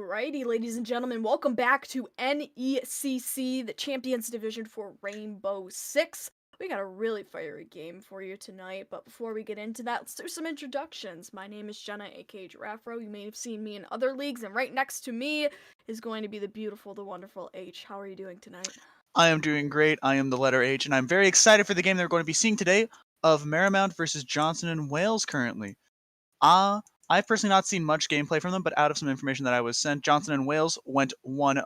Alrighty, ladies and gentlemen, welcome back to NECC, the Champions Division for Rainbow 6. We got a really fiery game for you tonight, but before we get into that, let's do some introductions. My name is Jenna, aka Giraffero. You may have seen me in other leagues, and right next to me is going to be the beautiful, the wonderful H. How are you doing tonight? I am doing great. I am the letter H, and I'm very excited for the game that we're going to be seeing today of Marymount versus Johnson and Wales currently. I've personally not seen much gameplay from them, but out of some information that I was sent, Johnson and Wales went 1-0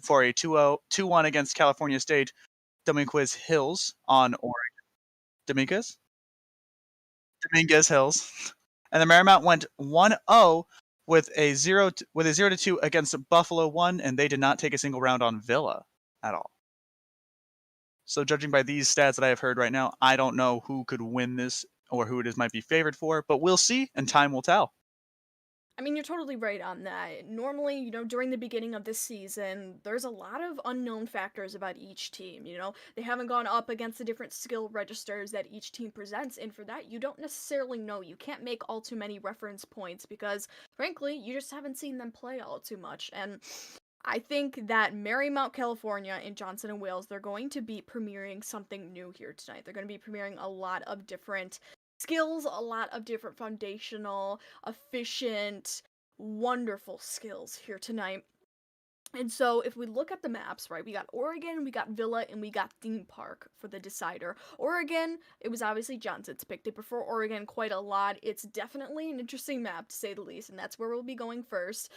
for a 2-0, 2-1 against California State Dominguez Hills on Oregon. Dominguez? Dominguez Hills. And the Marymount went 1-0 with a 0-2 against Buffalo 1, and they did not take a single round on Villa at all. So judging by these stats that I have heard right now, I don't know who could win this or who it is might be favored for, but we'll see and time will tell. I mean, you're totally right on that. Normally, during the beginning of this season, there's a lot of unknown factors about each team. They haven't gone up against the different skill registers that each team presents, and for that, you don't necessarily know. You can't make all too many reference points because, frankly, you just haven't seen them play all too much. And I think that Marymount, California, and Johnson and Wales, they're going to be premiering something new here tonight. They're going to be premiering a lot of different skills, a lot of different foundational, efficient, wonderful skills here tonight. And so if we look at the maps, right, we got Oregon, we got Villa, and we got Theme Park for the decider. Oregon, it was obviously Johnson's pick. They prefer Oregon quite a lot. It's definitely an interesting map, to say the least, and that's where we'll be going first.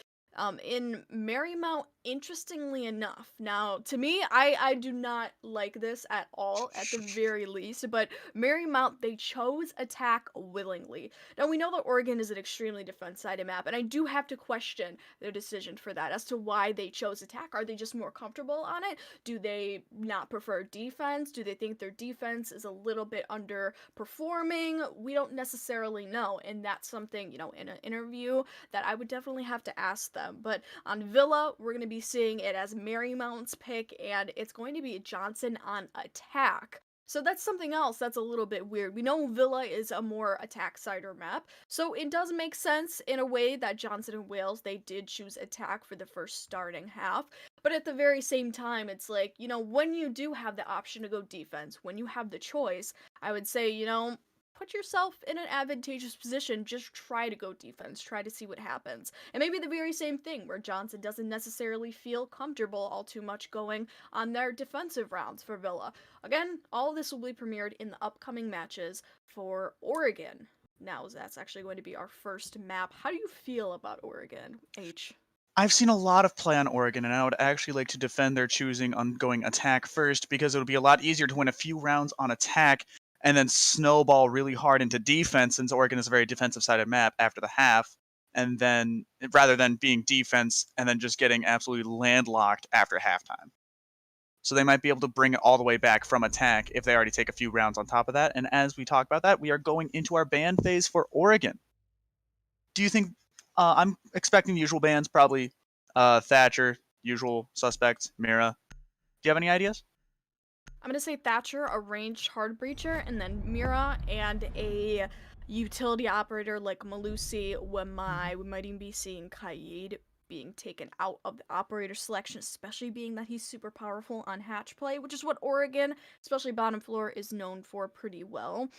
In Marymount, interestingly enough, now, to me, I do not like this at all, at the very least, but Marymount, they chose attack willingly. Now, we know that Oregon is an extremely defense-sided map, and I do have to question their decision for that, as to why they chose attack. Are they just more comfortable on it? Do they not prefer defense? Do they think their defense is a little bit underperforming? We don't necessarily know, and that's something, in an interview that I would definitely have to ask them. But on Villa, we're going to be seeing it as Marymount's pick, and it's going to be Johnson on attack. So that's something else that's a little bit weird. We know Villa is a more attack-sider map, so it does make sense in a way that Johnson and Wales, they did choose attack for the first starting half. But at the very same time, it's like, when you do have the option to go defense, when you have the choice, I would say, put yourself in an advantageous position. Just try to go defense, try to see what happens. And maybe the very same thing where Johnson doesn't necessarily feel comfortable all too much going on their defensive rounds for Villa. Again, all of this will be premiered in the upcoming matches for Oregon. Now, that's actually going to be our first map. How do you feel about Oregon, H? I've seen a lot of play on Oregon, and I would actually like to defend their choosing on going attack first because it would be a lot easier to win a few rounds on attack and then snowball really hard into defense, since Oregon is a very defensive-sided map after the half, and then rather than being defense and then just getting absolutely landlocked after halftime. So they might be able to bring it all the way back from attack if they already take a few rounds on top of that. And as we talk about that, we are going into our ban phase for Oregon. Do you think I'm expecting the usual bans, probably Thatcher, usual suspects, Mira. Do you have any ideas? I'm gonna say Thatcher, a ranged hard breacher, and then Mira and a utility operator like Malusi. We might even be seeing Kaid being taken out of the operator selection, especially being that he's super powerful on hatch play, which is what Oregon, especially bottom floor, is known for pretty well.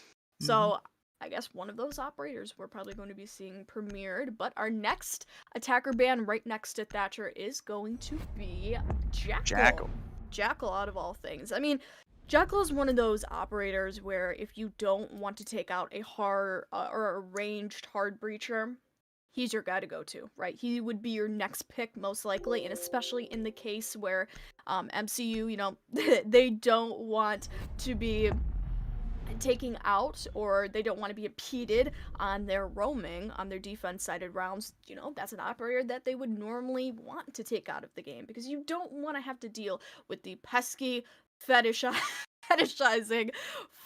So I guess one of those operators we're probably going to be seeing premiered, but our next attacker ban right next to Thatcher is going to be Jackal. Jackal, out of all things. I mean, Jackal is one of those operators where if you don't want to take out a hard or a ranged hard breacher, he's your guy to go to, right? He would be your next pick most likely, and especially in the case where MCU, they don't want to be taking out, or they don't want to be impeded on their roaming, on their defense-sided rounds. That's an operator that they would normally want to take out of the game, because you don't want to have to deal with the pesky fetishizing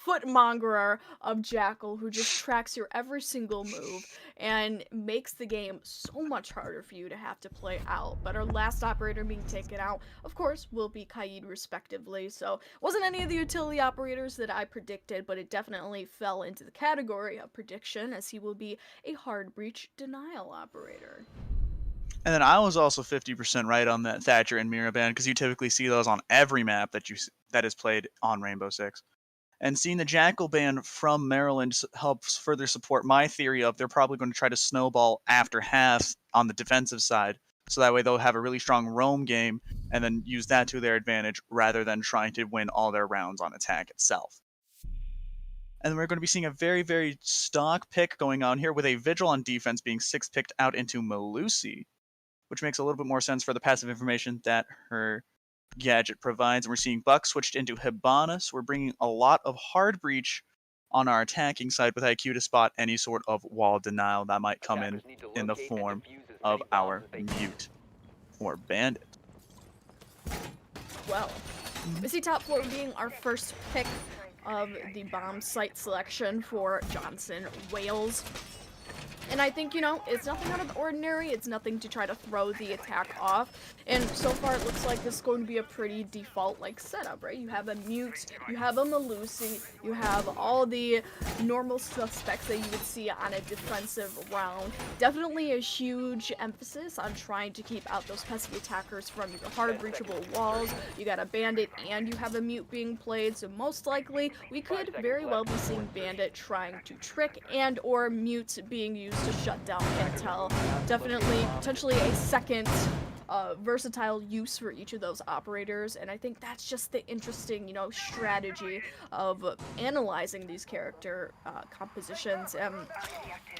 footmongerer of Jackal, who just tracks your every single move and makes the game so much harder for you to have to play out. But our last operator being taken out, of course, will be Kaid respectively. So it wasn't any of the utility operators that I predicted, but it definitely fell into the category of prediction, as he will be a hard breach denial operator. And then I was also 50% right on that Thatcher and Mira ban because you typically see those on every map that is played on Rainbow Six. And seeing the Jackal ban from Maryland helps further support my theory of they're probably going to try to snowball after half on the defensive side, so that way they'll have a really strong roam game and then use that to their advantage rather than trying to win all their rounds on attack itself. And we're going to be seeing a very, very stock pick going on here with a Vigil on defense being 6 picked out into Malusi, which makes a little bit more sense for the passive information that her gadget provides. And we're seeing Buck switched into Hibana, so we're bringing a lot of hard breach on our attacking side with IQ to spot any sort of wall denial that might come in the form of our mute or bandit. Well, we see top floor being our first pick of the bomb site selection for Johnson Wales. And I think, you know, it's nothing out of the ordinary. It's nothing to try to throw the attack off. And so far, it looks like this is going to be a pretty default-like setup, right? You have a Mute, you have a Malusi, you have all the normal suspects that you would see on a defensive round. Definitely a huge emphasis on trying to keep out those pesky attackers from your hard-reachable walls. You got a Bandit and you have a Mute being played, so most likely we could very well be seeing Bandit trying to trick and or Mute being used to shut down intel. Definitely, potentially a second versatile use for each of those operators, and I think that's just the interesting, you know, strategy of analyzing these character compositions and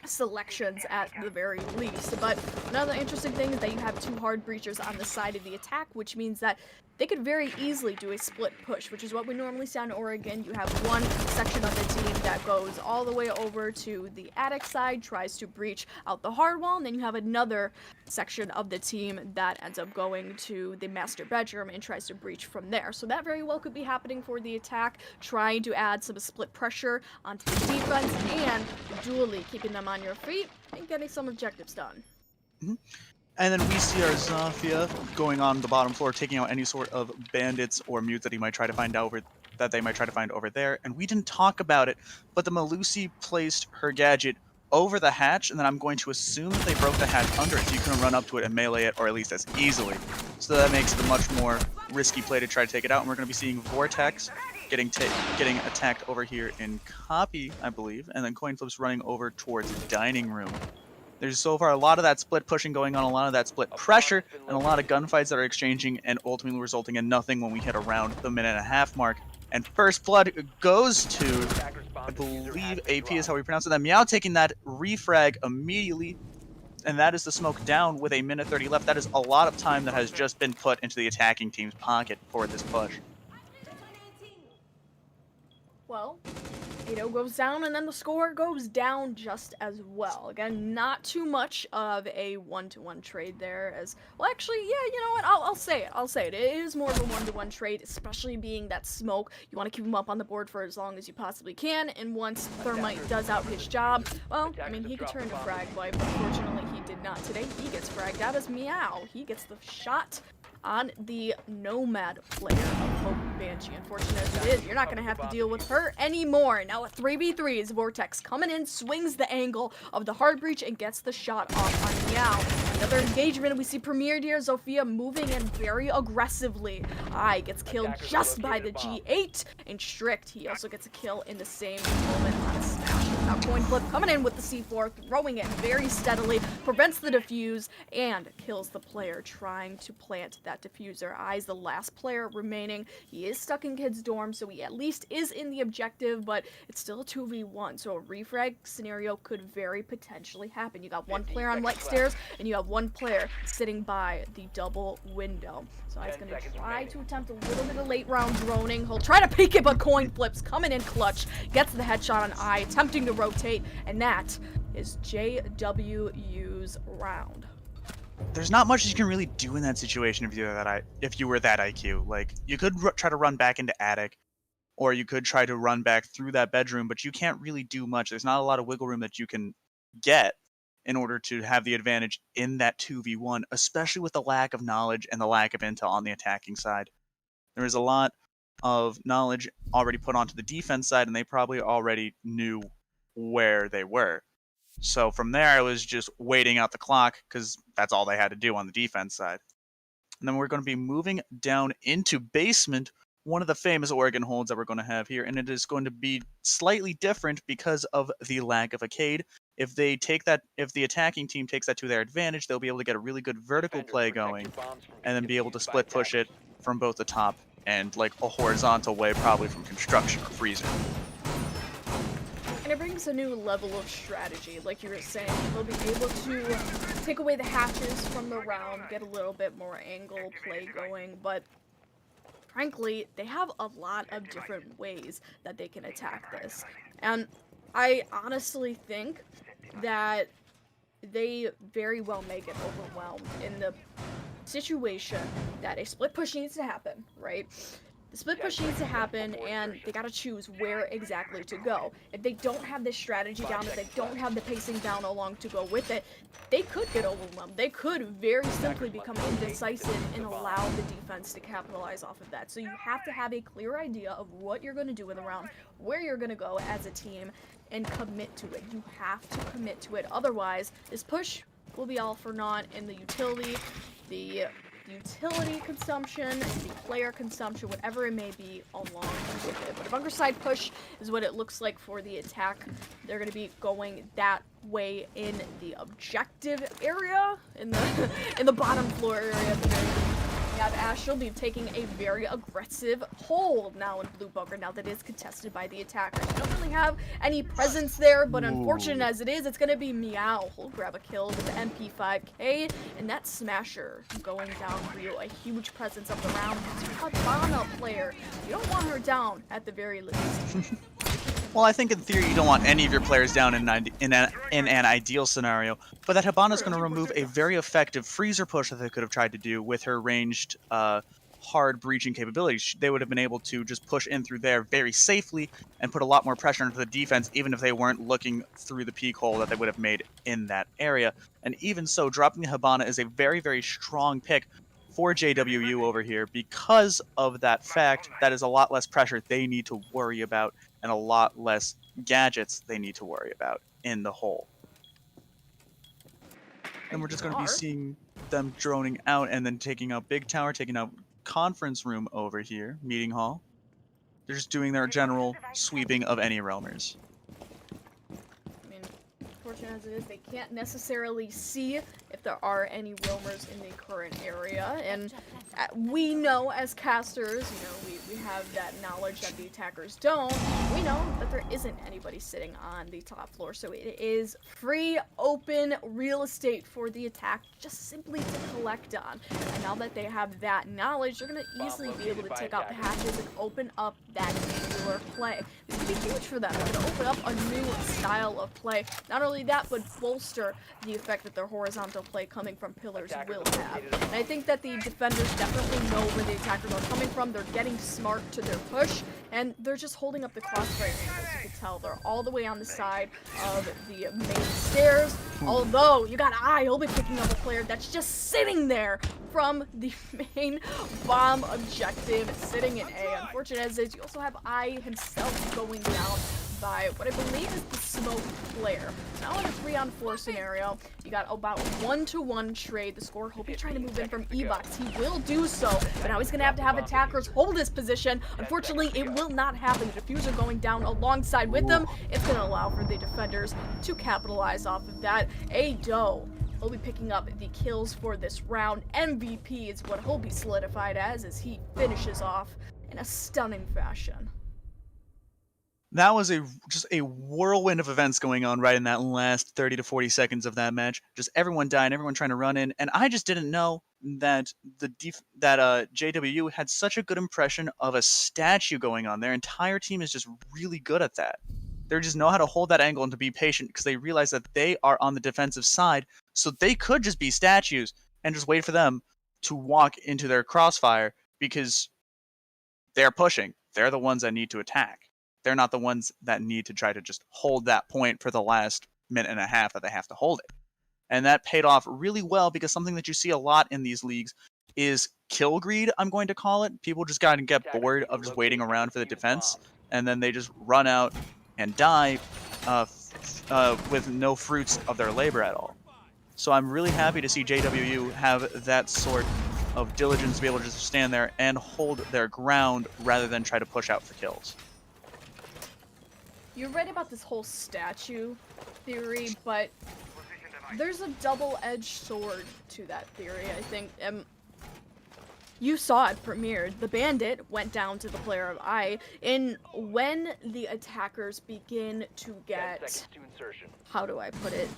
selections at the very least. But another interesting thing is that you have two hard breachers on the side of the attack, which means that they could very easily do a split push, which is what we normally see on Oregon. You have one section of the team that goes all the way over to the attic side, tries to breach out the hard wall, and then you have another section of the team that ends up going to the master bedroom and tries to breach from there. So that very well could be happening for the attack, trying to add some split pressure onto the defense and dually keeping them on your feet and getting some objectives done. Mm-hmm. And then we see our Zafia going on the bottom floor, taking out any sort of bandits or mutes that they might try to find over there. And we didn't talk about it, but the Malusi placed her gadget over the hatch, and then I'm going to assume that they broke the hatch under it, so you can run up to it and melee it, or at least as easily. So that makes it a much more risky play to try to take it out. And we're going to be seeing Vortex getting attacked over here in Copy, I believe, and then Coin Flips running over towards Dining Room. There's so far a lot of that split pushing going on, a lot of that split pressure, and a lot of gunfights that are exchanging and ultimately resulting in nothing when we hit around the minute-and-a-half mark. And first blood goes to, I believe AP is how we pronounce it. Then Meow taking that refrag immediately, and that is the smoke down with a minute 30 left. That is a lot of time that has just been put into the attacking team's pocket for this push. Well, 8-0 goes down, and then the score goes down just as well. Again, not too much of a one-to-one trade there, as well. Actually, yeah, you know what? I'll say it. It is more of a one-to-one trade, especially being that smoke. You want to keep him up on the board for as long as you possibly can, and once Thermite does out his job, well, I mean, he could turn to frag wipe, but unfortunately he did not today. He gets fragged out as Meow. He gets the shot on the Nomad player of Hope Banshee. Unfortunate as it is, you're not going to have to deal with her anymore. Now a 3v3 is Vortex coming in, swings the angle of the hard breach, and gets the shot off on Meow. Another engagement, we see premiered here, Zofia moving in very aggressively. Gets killed just by the G8, and Strict, he also gets a kill in the same moment on a smash. Now Coin Flip coming in with the C4, throwing it very steadily, prevents the defuse, and kills the player trying to plant that diffuser. Is the last player remaining. He is stuck in Kid's dorm, so he at least is in the objective, but it's still a 2v1, so a refrag scenario could very potentially happen. You got one player on white stairs, and you have one player sitting by the double window. So he's going to try to attempt a little bit of late round droning. He'll try to peek it, but Coin Flips coming in clutch, gets the headshot on I, attempting to rotate, and that is JWU's round. There's not much you can really do in that situation if you were that IQ. Like, you could try to run back into attic, or you could try to run back through that bedroom, but you can't really do much. There's not a lot of wiggle room that you can get in order to have the advantage in that 2v1, especially with the lack of knowledge and the lack of intel on the attacking side. There is a lot of knowledge already put onto the defense side, and they probably already knew where they were. So from there, I was just waiting out the clock because that's all they had to do on the defense side. And then we're going to be moving down into basement, one of the famous Oregon holds that we're going to have here, and it is going to be slightly different because of the lack of a Cade. If the attacking team takes that to their advantage, they'll be able to get a really good vertical play going, and then be able to split push it from both the top and like a horizontal way, probably from construction or freezer. And it brings a new level of strategy, like you were saying. They'll be able to take away the hatches from the round, get a little bit more angle play going, but frankly, they have a lot of different ways that they can attack this. And I honestly think that they very well may get overwhelmed in the situation that a split push needs to happen, right? The split push needs to happen, and they gotta choose where exactly to go. If they don't have this strategy down, if they don't have the pacing down along to go with it, they could get overwhelmed. They could very simply become indecisive and allow the defense to capitalize off of that. So you have to have a clear idea of what you're going to do in the round, where you're going to go as a team, and commit to it. You have to commit to it. Otherwise, this push will be all for naught, and the utility consumption, the player consumption, whatever it may be, along with it. But a bunker side push is what it looks like for the attack. They're going to be going that way in the objective area, in the in the bottom floor area. We have Ash. She'll be taking a very aggressive hold now in blue bunker. Now that is contested by the attackers. You don't really have any presence there, but unfortunate as it is, it's going to be Meow. He'll grab a kill with the MP5K, and that Smasher going down for you. A huge presence of the round. That's your Habana player. You don't want her down at the very least. Well, I think in theory you don't want any of your players down in an ideal scenario, but that Habana's going to remove a very effective freezer push that they could have tried to do with her ranged hard breaching capabilities. They would have been able to just push in through there very safely and put a lot more pressure into the defense, even if they weren't looking through the peak hole that they would have made in that area. And even so, dropping the Habana is a very, very strong pick for JWU over here because of that fact. That is a lot less pressure they need to worry about and a lot less gadgets they need to worry about in the hole. And we're just going to be seeing them droning out and then taking out Big Tower, taking out Conference Room over here, Meeting Hall. They're just doing their general sweeping of any roamers. I mean, fortunate as it is, they can't necessarily see if there are any roamers in the current area, and we know as casters, you know, we have that knowledge that the attackers don't. We know that there isn't anybody sitting on the top floor, so it is free, open real estate for the attack just simply to collect on. And now that they have that knowledge, they're going to easily be able to take out the hatches and open up that angular play. This could be huge for them. They're going to open up a new style of play. Not only that, but bolster the effect that their horizontal play coming from pillars will have. And I think that the defenders definitely know where the attackers are coming from. They're getting smart to their push, and they're just holding up the crossfire angles. You can tell they're all the way on the side of the main stairs. Although, you got I, he'll be picking up a player that's just sitting there from the main bomb objective, sitting in A. Unfortunate as is, you also have I himself going down by what I believe is the smoke player. Now in a 3-on-4 scenario, you got about 1-to-1 trade. The scorer will be trying to move in from E-Box. He will do so, but now he's going to have attackers hold his position. Unfortunately, it will not happen. The diffuser going down alongside with them. It's going to allow for the defenders to capitalize off of that. Ado will be picking up the kills for this round. MVP is what he'll be solidified as he finishes off in a stunning fashion. That was just a whirlwind of events going on right in that last 30 to 40 seconds of that match. Just everyone dying, everyone trying to run in, and I just didn't know that JW had such a good impression of a statue going on. Their entire team is just really good at that. They just know how to hold that angle and to be patient because they realize that they are on the defensive side, so they could just be statues and just wait for them to walk into their crossfire because they're pushing. They're the ones that need to attack. They're not the ones that need to try to just hold that point for the last minute and a half that they have to hold it. And that paid off really well because something that you see a lot in these leagues is kill greed, I'm going to call it. People just gotta get bored of just waiting around for the defense, and then they just run out and die with no fruits of their labor at all. So I'm really happy to see JWU have that sort of diligence to be able to just stand there and hold their ground rather than try to push out for kills. You're right about this whole statue theory, but there's a double-edged sword to that theory, I think. You saw it premiered. The bandit went down to the player of I, and when the attackers begin to get, how do I put it?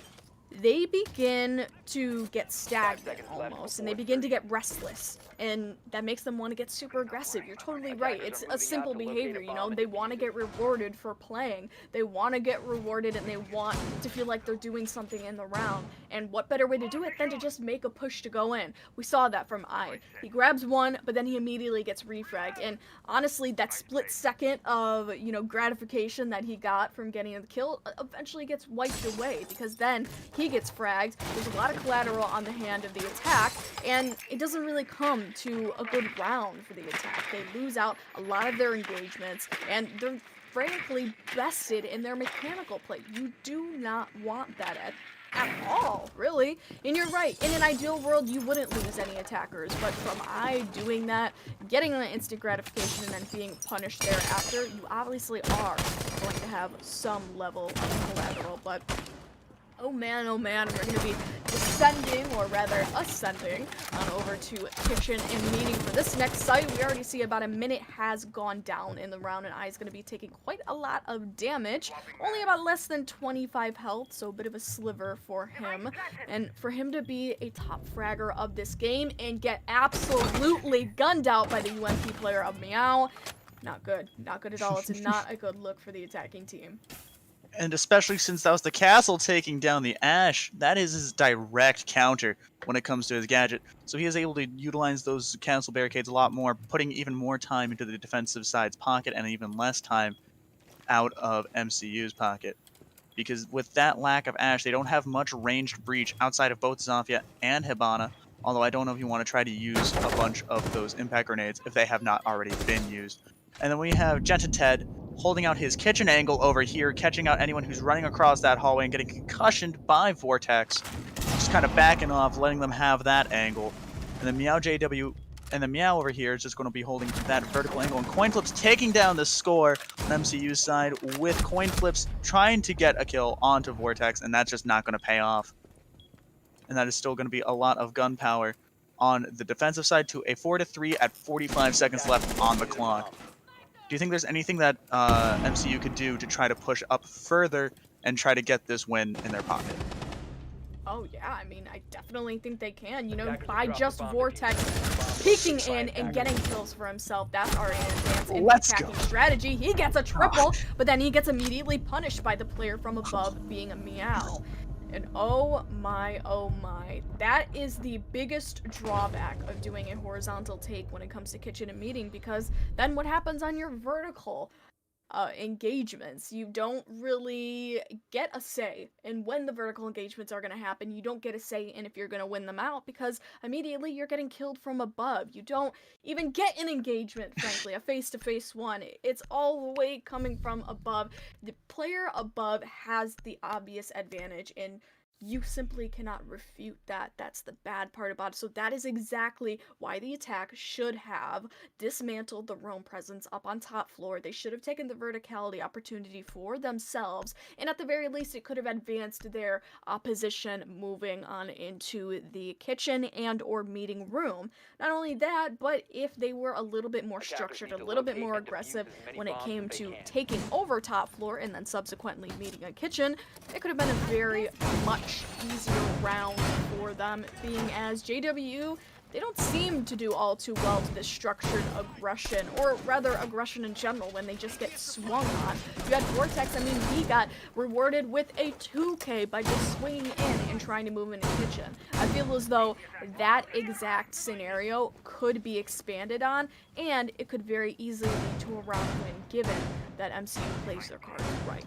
They begin to get stagnant almost, and they begin to get restless, and that makes them want to get super aggressive. You're totally right. It's a simple behavior, you know? They want to get rewarded for playing. They want to get rewarded, and they want to feel like they're doing something in the round. And what better way to do it than to just make a push to go in? We saw that from I. He grabs one, but then he immediately gets refragged, and honestly, that split second of, you know, gratification that he got from getting the kill eventually gets wiped away, because then he gets fragged, there's a lot of collateral on the hand of the attack, and it doesn't really come to a good round for the attack. They lose out a lot of their engagements, and they're frankly bested in their mechanical play. You do not want that at all, really. And you're right, in an ideal world, you wouldn't lose any attackers, but from I doing that, getting the instant gratification, and then being punished thereafter, you obviously are going to have some level of collateral, but oh man, we're going to be descending, or rather ascending, on over to kitchen and meeting for this next site. We already see about a minute has gone down in the round, and I is going to be taking quite a lot of damage. Only about less than 25 health, so a bit of a sliver for him. And for him to be a top fragger of this game and get absolutely gunned out by the UMP player of Meow, not good. Not good at all. It's not a good look for the attacking team. And especially since that was the castle taking down the Ash, that is his direct counter when it comes to his gadget. So he is able to utilize those castle barricades a lot more, putting even more time into the defensive side's pocket and even less time out of MCU's pocket. Because with that lack of Ash, they don't have much ranged breach outside of both Zafia and Hibana, although I don't know if you want to try to use a bunch of those impact grenades if they have not already been used. And then we have Gent and Ted holding out his kitchen angle over here, catching out anyone who's running across that hallway and getting concussioned by Vortex. Just kind of backing off, letting them have that angle. And then Meow JW and the Meow over here is just going to be holding that vertical angle. And Coin Flips taking down the score on MCU's side, with Coin Flips trying to get a kill onto Vortex, and that's just not going to pay off. And that is still going to be a lot of gun power on the defensive side to a 4-3 at 45 seconds left on the clock. Do you think there's anything that MCU could do to try to push up further and try to get this win in their pocket? Oh yeah, I mean, I definitely think they can, you know, by just Vortex peeking in and getting kills for himself. That's already an advance in the attacking strategy. He gets a triple, but then he gets immediately punished by the player from above being a Meow. And oh my, that is the biggest drawback of doing a horizontal take when it comes to kitchen and meeting, because then what happens on your vertical engagements? You don't really get a say in when the vertical engagements are going to happen. You don't get a say in if you're going to win them out, because immediately you're getting killed from above. You don't even get an engagement, frankly, a face-to-face one. It's all the way coming from above. The player above has the obvious advantage, and you simply cannot refute that. That's the bad part about it. So that is exactly why the attack should have dismantled the roam presence up on top floor. They should have taken the verticality opportunity for themselves, and at the very least it could have advanced their opposition moving on into the kitchen and or meeting room. Not only that, but if they were a little bit more structured, a little bit more aggressive when it came to taking over top floor and then subsequently meeting a kitchen, it could have been a very much easier round for them, being as JW, they don't seem to do all too well to this structured aggression, or rather aggression in general, when they just get swung on. You had Vortex, I mean, he got rewarded with a 2K by just swinging in and trying to move in the kitchen. I feel as though that exact scenario could be expanded on, and it could very easily lead to a round win, given that MCU plays their cards right.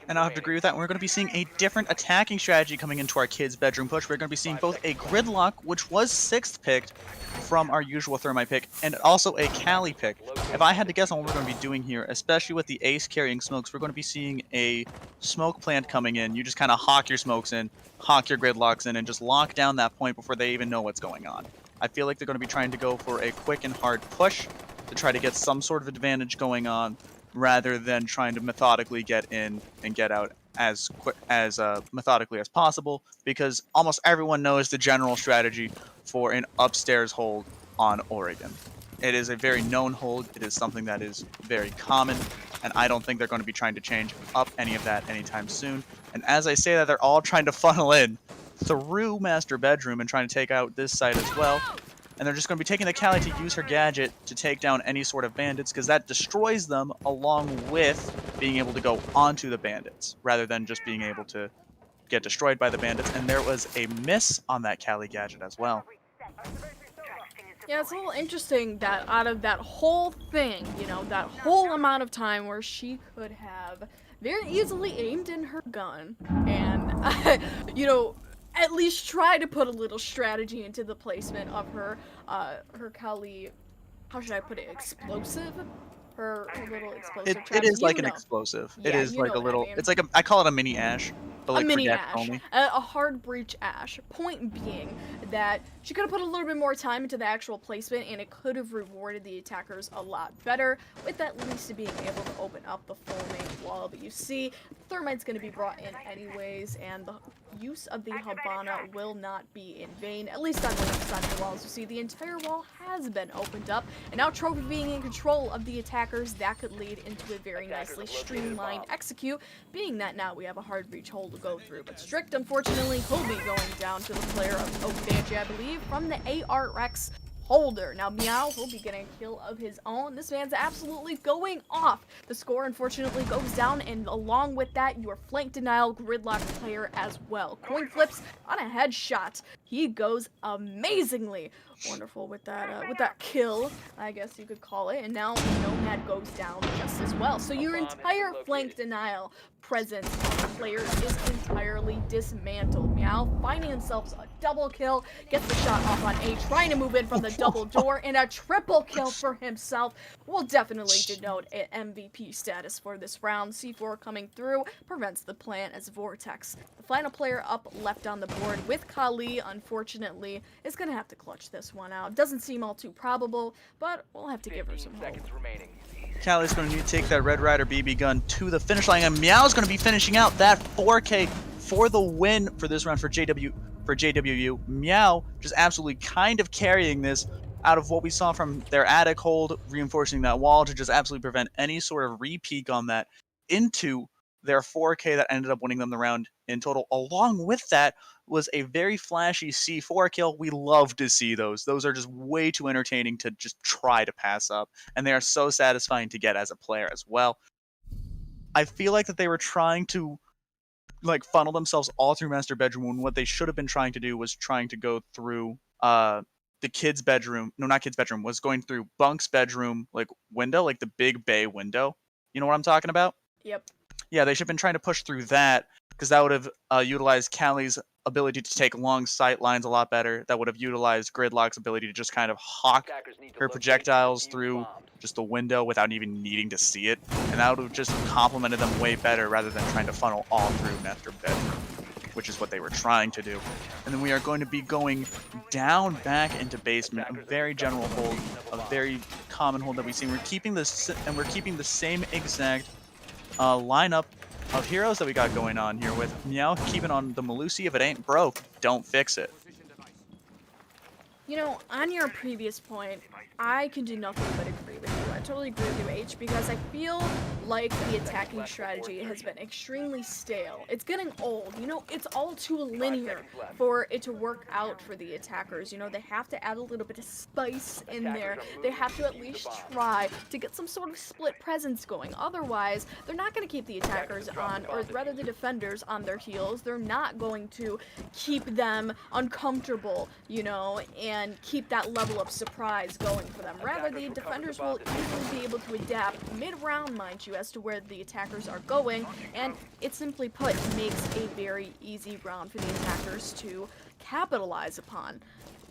And I have to agree with that. We're going to be seeing a different attacking strategy coming into our kids' bedroom push. We're going to be seeing both a Gridlock, which was 6th picked from our usual Thermite pick, and also a Cali pick. If I had to guess on what we're going to be doing here, especially with the Ace carrying smokes, we're going to be seeing a smoke plant coming in. You just kind of hawk your smokes in, hawk your Gridlocks in, and just lock down that point before they even know what's going on. I feel like they're going to be trying to go for a quick and hard push to try to get some sort of advantage going on, rather than trying to methodically get in and get out as methodically as possible, because almost everyone knows the general strategy for an upstairs hold on Oregon. It is a very known hold. It is something that is very common, and I don't think they're going to be trying to change up any of that anytime soon. And as I say that, they're all trying to funnel in through master bedroom and trying to take out this side as well. And they're just going to be taking the Cali to use her gadget to take down any sort of bandits, because that destroys them along with being able to go onto the bandits, rather than just being able to get destroyed by the bandits. And there was a miss on that Cali gadget as well. Yeah, it's a little interesting that out of that whole thing, you know, that whole amount of time where she could have very easily aimed in her gun and, you know, at least try to put a little strategy into the placement of her, her Kali, how should I put it, explosive? Her little explosive trap. It is You like an know. explosive. Yeah, It is you like know a what I little, mean. it's like I call it a mini Ash, but A like mini forget Ash, only. a hard breach Ash. Point being that she could have put a little bit more time into the actual placement, and it could have rewarded the attackers a lot better, with at least being able to open up the full main wall. But you see, Thermite's going to be brought in anyways, and the use of the Habana will not be in vain, at least on the left side of the walls. You see, the entire wall has been opened up, and now Trophy being in control of the attackers, that could lead into a very nicely streamlined execute, being that now we have a hard breach hole to go through. But Strict, unfortunately, will be going down to the player of Oakbanji, I believe, from the ARX holder. Now, Meow will be getting a kill of his own. This man's absolutely going off. The score, unfortunately, goes down, and along with that, your flank denial Gridlock player as well. Coin flips on a headshot. He goes amazingly wonderful with that kill, I guess you could call it. And now Nomad goes down just as well. So your entire flank denial presence of the player is entirely dismantled. Meow finding himself a double kill, gets the shot off on A, trying to move in from the double door, and a triple kill for himself will definitely denote an MVP status for this round. C4 coming through prevents the plant as Vortex, the final player up left on the board with Kali, unfortunately, is going to have to clutch this one out. Doesn't seem all too probable, but we'll have to give her some hope. Cali's going to need to take that Red Ryder BB gun to the finish line, and Meow's going to be finishing out that 4K for the win for this round for JWU. Meow just absolutely kind of carrying this out of what we saw from their attic hold, reinforcing that wall to just absolutely prevent any sort of re-peek on that, into their 4K that ended up winning them the round in total. Along with that was a very flashy C4 kill. We love to see those. Those are just way too entertaining to just try to pass up, and they are so satisfying to get as a player as well. I feel like that they were trying to like funnel themselves all through master bedroom, when what they should have been trying to do was trying to go through the kids' bedroom. No, not kids' bedroom. Was going through Bunk's bedroom, like window, like the big bay window. You know what I'm talking about? Yep. Yeah, they should have been trying to push through that, because that would have utilized Cali's ability to take long sight lines a lot better. That would have utilized Gridlock's ability to just kind of hawk her projectiles through just the window without even needing to see it. And that would have just complemented them way better, rather than trying to funnel all through master bedroom, which is what they were trying to do. And then we are going to be going down back into basement, a very general hold, a very common hold that we've seen. We're keeping this, and we're keeping the same exact lineup of heroes that we got going on here, with Meow keeping on the Malusi. If it ain't broke, don't fix it. You know, on your previous point, I can do nothing but agree with you. I totally agree with you, H, because I feel like the attacking strategy has been extremely stale. It's getting old. You know, it's all too linear for it to work out for the attackers. You know, they have to add a little bit of spice in there. They have to at least try to get some sort of split presence going. Otherwise, they're not going to keep the attackers on, or rather the defenders on their heels. They're not going to keep them uncomfortable, you know, and keep that level of surprise going for them. Rather, the defenders will definitely be able to adapt mid-round, mind you, as to where the attackers are going, and it simply put makes a very easy round for the attackers to capitalize upon.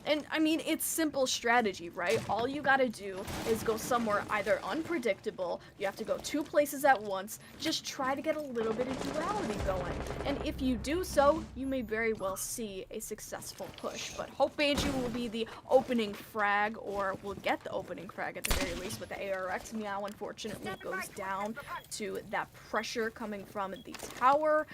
And I mean, it's simple strategy, right? All you gotta do is go somewhere either unpredictable, you have to go 2 places at once, just try to get a little bit of duality going. And if you do so, you may very well see a successful push. But Hope Banshee will be the opening frag, or will get the opening frag at the very least with the ARX. Meow unfortunately goes down to that pressure coming from the tower.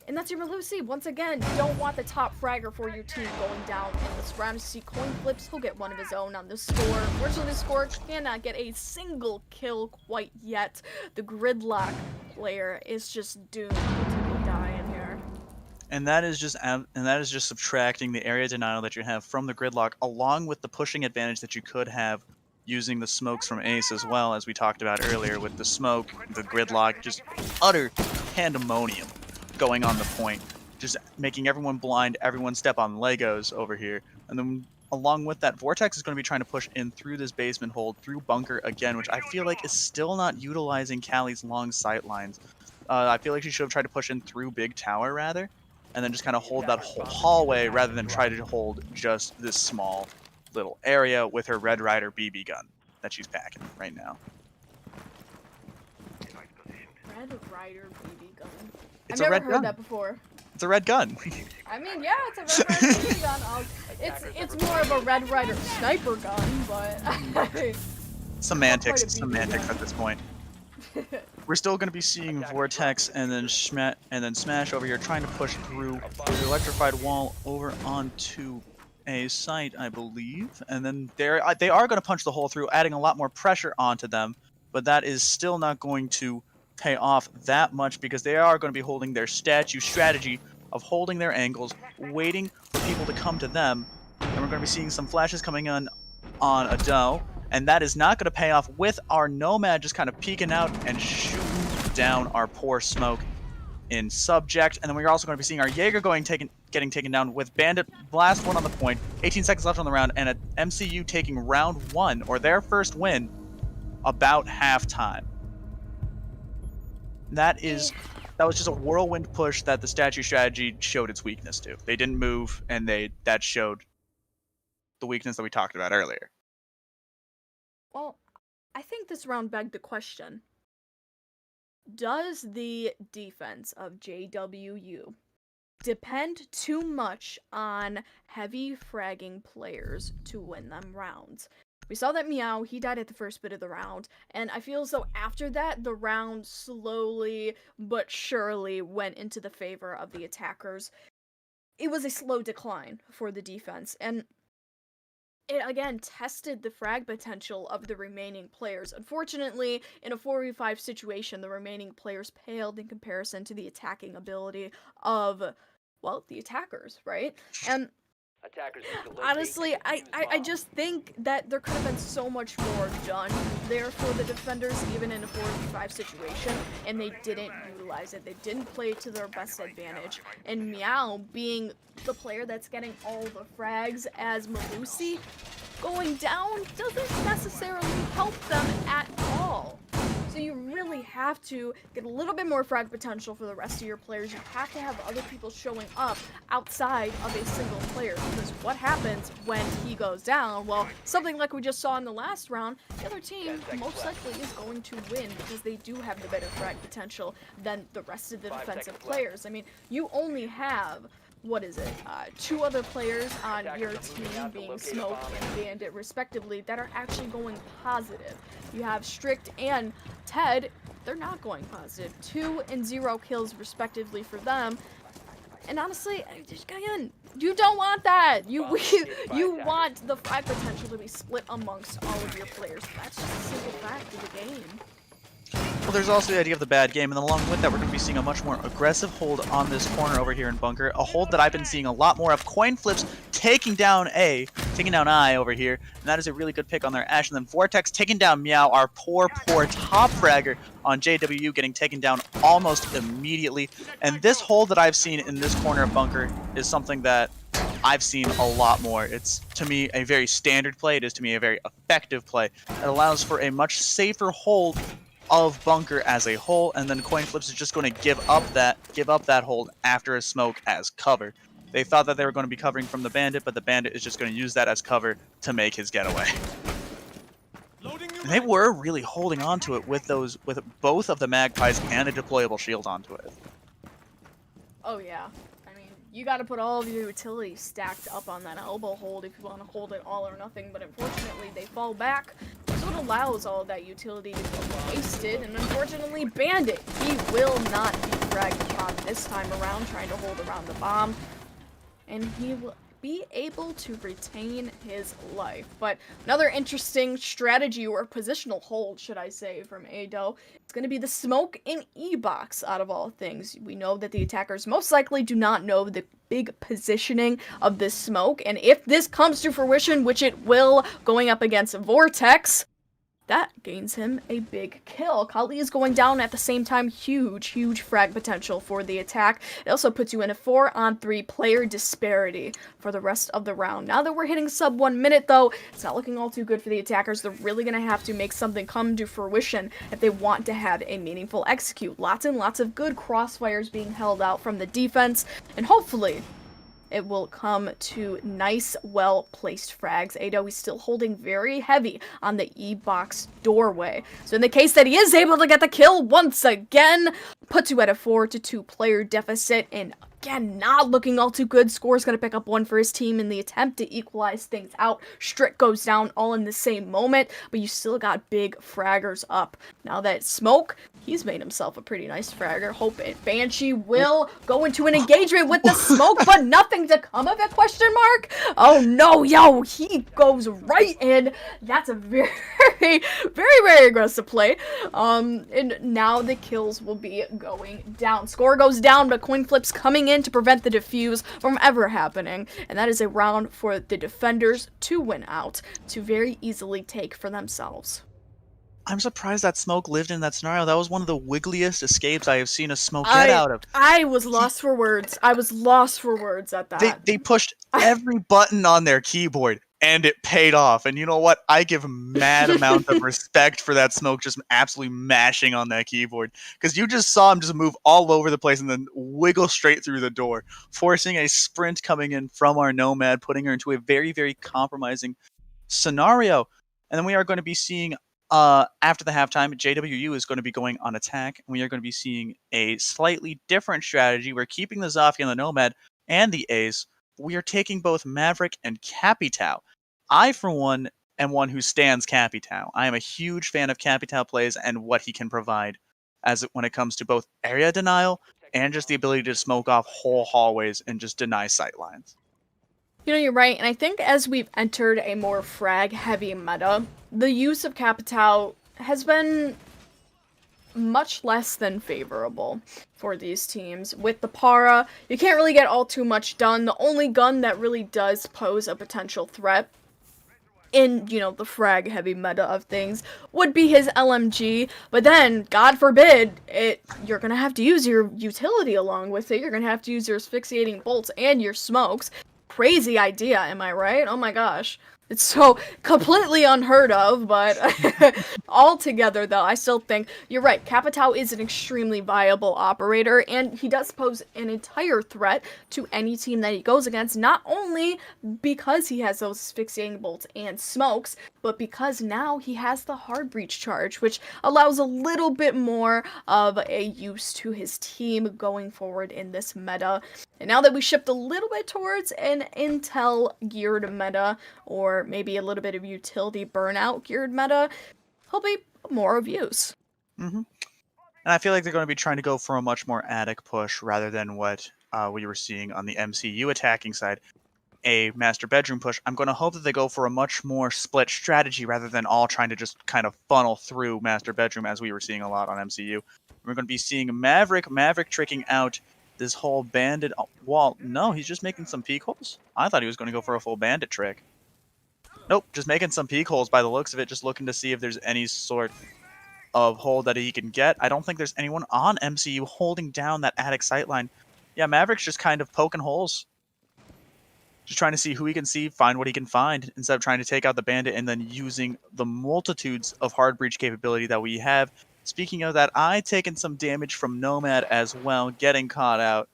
And that's your Malusi. Once again, you don't want the top fragger for your team going down in this round. You see coin flips, he'll get one of his own on the score. Unfortunately, the score cannot get a single kill quite yet. The Gridlock player is just doomed to die in here. And that is just subtracting the area denial that you have from the Gridlock, along with the pushing advantage that you could have using the smokes from Ace as well, as we talked about earlier with the smoke, the Gridlock, just utter pandemonium going on the point, just making everyone blind, everyone step on Legos over here. And then along with that, Vortex is going to be trying to push in through this basement hold, through bunker again, which I feel like is still not utilizing Callie's long sight lines. I feel like she should have tried to push in through big tower rather, and then just kind of hold that whole hallway rather than try to hold just this small little area with her Red Rider BB gun that she's packing right now. Red Rider BB gun. It's I've a never red heard gun. that before. It's a red gun. I mean, yeah, it's a Red Rider BB gun. It's more of a Red Rider sniper gun, but Semantics, Quite a BB semantics gun. at this point. We're still going to be seeing Vortex and then Smash over here trying to push through the electrified wall over onto a site, I believe. And then they are going to punch the hole through, adding a lot more pressure onto them. But that is still not going to pay off that much because they are going to be holding their statue strategy of holding their angles, waiting for people to come to them. And we're going to be seeing some flashes coming on Adele. And that is not going to pay off with our Nomad just kind of peeking out and shooting down our poor Smoke in subject. And then we're also going to be seeing our Jaeger getting taken down with Bandit Blast 1 on the point. 18 seconds left on the round, and a MCU taking round 1, or their first win, about halftime. That was just a whirlwind push that the statue strategy showed its weakness to. They didn't move, and that showed the weakness that we talked about earlier. Well, I think this round begged the question. Does the defense of JWU depend too much on heavy fragging players to win them rounds? We saw that Meow, he died at the first bit of the round, and I feel as though after that, the round slowly but surely went into the favor of the attackers. It was a slow decline for the defense, and it again tested the frag potential of the remaining players. Unfortunately, in a 4v5 situation, the remaining players paled in comparison to the attacking ability of, well, the attackers, right? And honestly, I just think that there could have been so much more done there for the defenders, even in a 4v5 situation, and they didn't utilize it. They didn't play to their best advantage. And Meow, being the player that's getting all the frags as Malusi, going down doesn't necessarily help them at all. So you really have to get a little bit more frag potential for the rest of your players. You have to have other people showing up outside of a single player, because what happens when he goes down? Well, something like we just saw in the last round, the other team most likely is going to win because they do have the better frag potential than the rest of the defensive players. I mean, you only have, what is it, 2 other players on your team, being Smoke and Bandit respectively, that are actually going positive. You have Strict and Ted, they're not going positive. 2 and 0 kills respectively for them. And honestly, again, you don't want that. You want the frag potential to be split amongst all of your players. That's just a simple fact of the game. Well, there's also the idea of the bad game, and along with that, we're going to be seeing a much more aggressive hold on this corner over here in bunker. A hold that I've been seeing a lot more of. Coin flips taking down I over here, and that is a really good pick on their Ash. And then Vortex taking down Meow, our poor top fragger on JWU, getting taken down almost immediately. And this hold that I've seen in this corner of bunker is something that I've seen a lot more. It's, to me, a very standard play. It is, to me, a very effective play. It allows for a much safer hold of bunker as a whole, and then coin flips is just going to give up that hold after a smoke as cover. They thought that they were going to be covering from the bandit, but the bandit is just going to use that as cover to make his getaway. And they were really holding on to it with both of the magpies and a deployable shield onto it. Oh yeah. I mean, you gotta put all of your utilities stacked up on that elbow hold if you want to hold it all or nothing, but unfortunately they fall back, so it allows all of that utility to be wasted, and unfortunately Bandit, he will not be fragged upon this time around, trying to hold around the bomb, and he will be able to retain his life. But another interesting strategy, or positional hold, should I say, from Ado, it's going to be the smoke in E-box out of all things. We know that the attackers most likely do not know the big positioning of this smoke, and if this comes to fruition, which it will, going up against Vortex, that gains him a big kill. Kali is going down at the same time. Huge frag potential for the attack. It also puts you in a 4-on-3 player disparity for the rest of the round. Now that we're hitting sub 1 minute, though, it's not looking all too good for the attackers. They're really going to have to make something come to fruition if they want to have a meaningful execute. Lots and lots of good crossfires being held out from the defense, and hopefully it will come to nice, well-placed frags. Ado is still holding very heavy on the E-box doorway. So in the case that he is able to get the kill once again, puts you at a 4-2 player deficit, and again, not looking all too good. Score's going to pick up one for his team in the attempt to equalize things out. Strick goes down all in the same moment, but you still got big fraggers up. Now that Smoke, he's made himself a pretty nice fragger. Hope it. Banshee will go into an engagement with the Smoke, but nothing to come of it, question mark? Oh no, yo, he goes right in. That's a very aggressive play. And now the kills will be going down. Score goes down, but coin flips coming in to prevent the defuse from ever happening, and that is a round for the defenders to win out, to very easily take for themselves. I'm surprised that Smoke lived in that scenario. That was one of the wiggliest escapes I have seen a Smoke get out of. I was lost for words. I was lost for words at that. They pushed every button on their keyboard, and it paid off. And you know what? I give mad amount of respect for that Smoke just absolutely mashing on that keyboard. Because you just saw him just move all over the place and then wiggle straight through the door, forcing a sprint coming in from our Nomad, putting her into a very compromising scenario. And then we are going to be seeing, after the halftime, JWU is going to be going on attack. And we are going to be seeing a slightly different strategy. We're keeping the Zofia and the Nomad and the A's. We are taking both Maverick and Capitao. I, for one, am one who stands Capitao. I am a huge fan of Capitao plays and what he can provide when it comes to both area denial and just the ability to smoke off whole hallways and just deny sightlines. You know, you're right, and I think as we've entered a more frag-heavy meta, the use of Capitao has been much less than favorable for these teams. With the Para, you can't really get all too much done. The only gun that really does pose a potential threat in, you know, the frag-heavy meta of things would be his LMG, but then, God forbid, you're gonna have to use your utility along with it. You're gonna have to use your asphyxiating bolts and your smokes. Crazy idea, am I right? Oh my gosh. It's so completely unheard of, but altogether, though, I still think you're right. Capitao is an extremely viable operator, and he does pose an entire threat to any team that he goes against, not only because he has those asphyxiating bolts and smokes, but because now he has the hard breach charge, which allows a little bit more of a use to his team going forward in this meta. And now that we shift a little bit towards an intel geared meta, or maybe a little bit of utility burnout geared meta, he'll be more of use. And I feel like they're going to be trying to go for a much more attic push rather than what we were seeing on the MCU attacking side, a master bedroom push. I'm going to hope that they go for a much more split strategy rather than all trying to just kind of funnel through master bedroom as we were seeing a lot on MCU. We're going to be seeing Maverick tricking out this whole bandit wall. No, he's just making some peek holes. I thought he was going to go for a full bandit trick. Nope, just making some peek holes by the looks of it, just looking to see if there's any sort of hold that he can get. I don't think there's anyone on MCU holding down that attic sightline. Yeah, Maverick's just kind of poking holes. just trying to see who he can see, find what he can find, instead of trying to take out the bandit and then using the multitudes of hard breach capability that we have. Speaking of that, I taken some damage from Nomad as well, getting caught out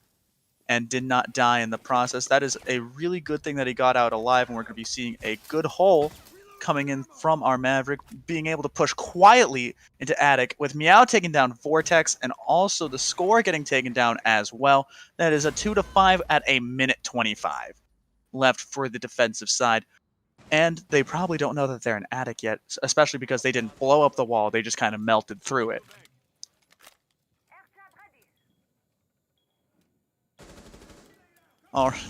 and did not die in the process. That is a really good thing that he got out alive, and we're going to be seeing a good hole coming in from our Maverick, being able to push quietly into Attic, with Meow taking down Vortex, and also the score getting taken down as well. That is a 2-5 at a minute 25 left for the defensive side. And they probably don't know that they're in Attic yet, especially because they didn't blow up the wall, they just kind of melted through it. Alright.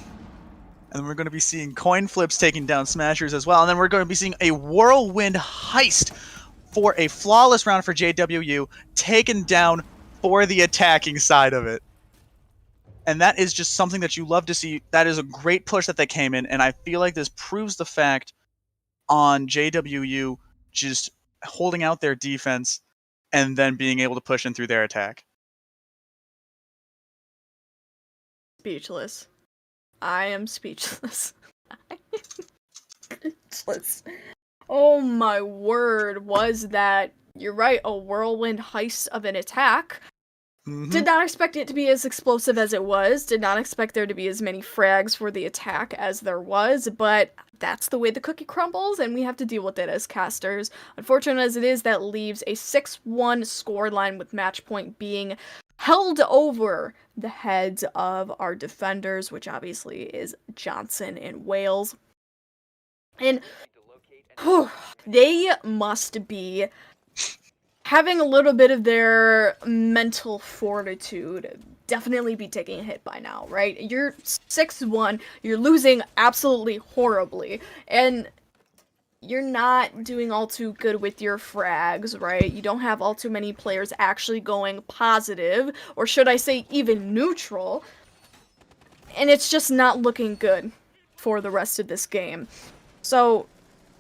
And we're going to be seeing coin flips taking down smashers as well. And then we're going to be seeing a whirlwind heist for a flawless round for JWU, taken down for the attacking side of it. And that is just something that you love to see. That is a great push that they came in, and I feel like this proves the fact on JWU just holding out their defense and then being able to push in through their attack. Speechless. I am speechless. Speechless. Oh my word, was that, you're right, a whirlwind heist of an attack. Did not expect it to be as explosive as it was, did not expect there to be as many frags for the attack as there was, but that's the way the cookie crumbles, and we have to deal with it as casters. Unfortunate as it is, that leaves a 6-1 scoreline with match point being held over the heads of our defenders, which obviously is Johnson and Wales. And they must be having a little bit of their mental fortitude definitely be taking a hit by now, right? You're 6-1, you're losing absolutely horribly, and you're not doing all too good with your frags, right? You don't have all too many players actually going positive, or should I say even neutral, and it's just not looking good for the rest of this game. So,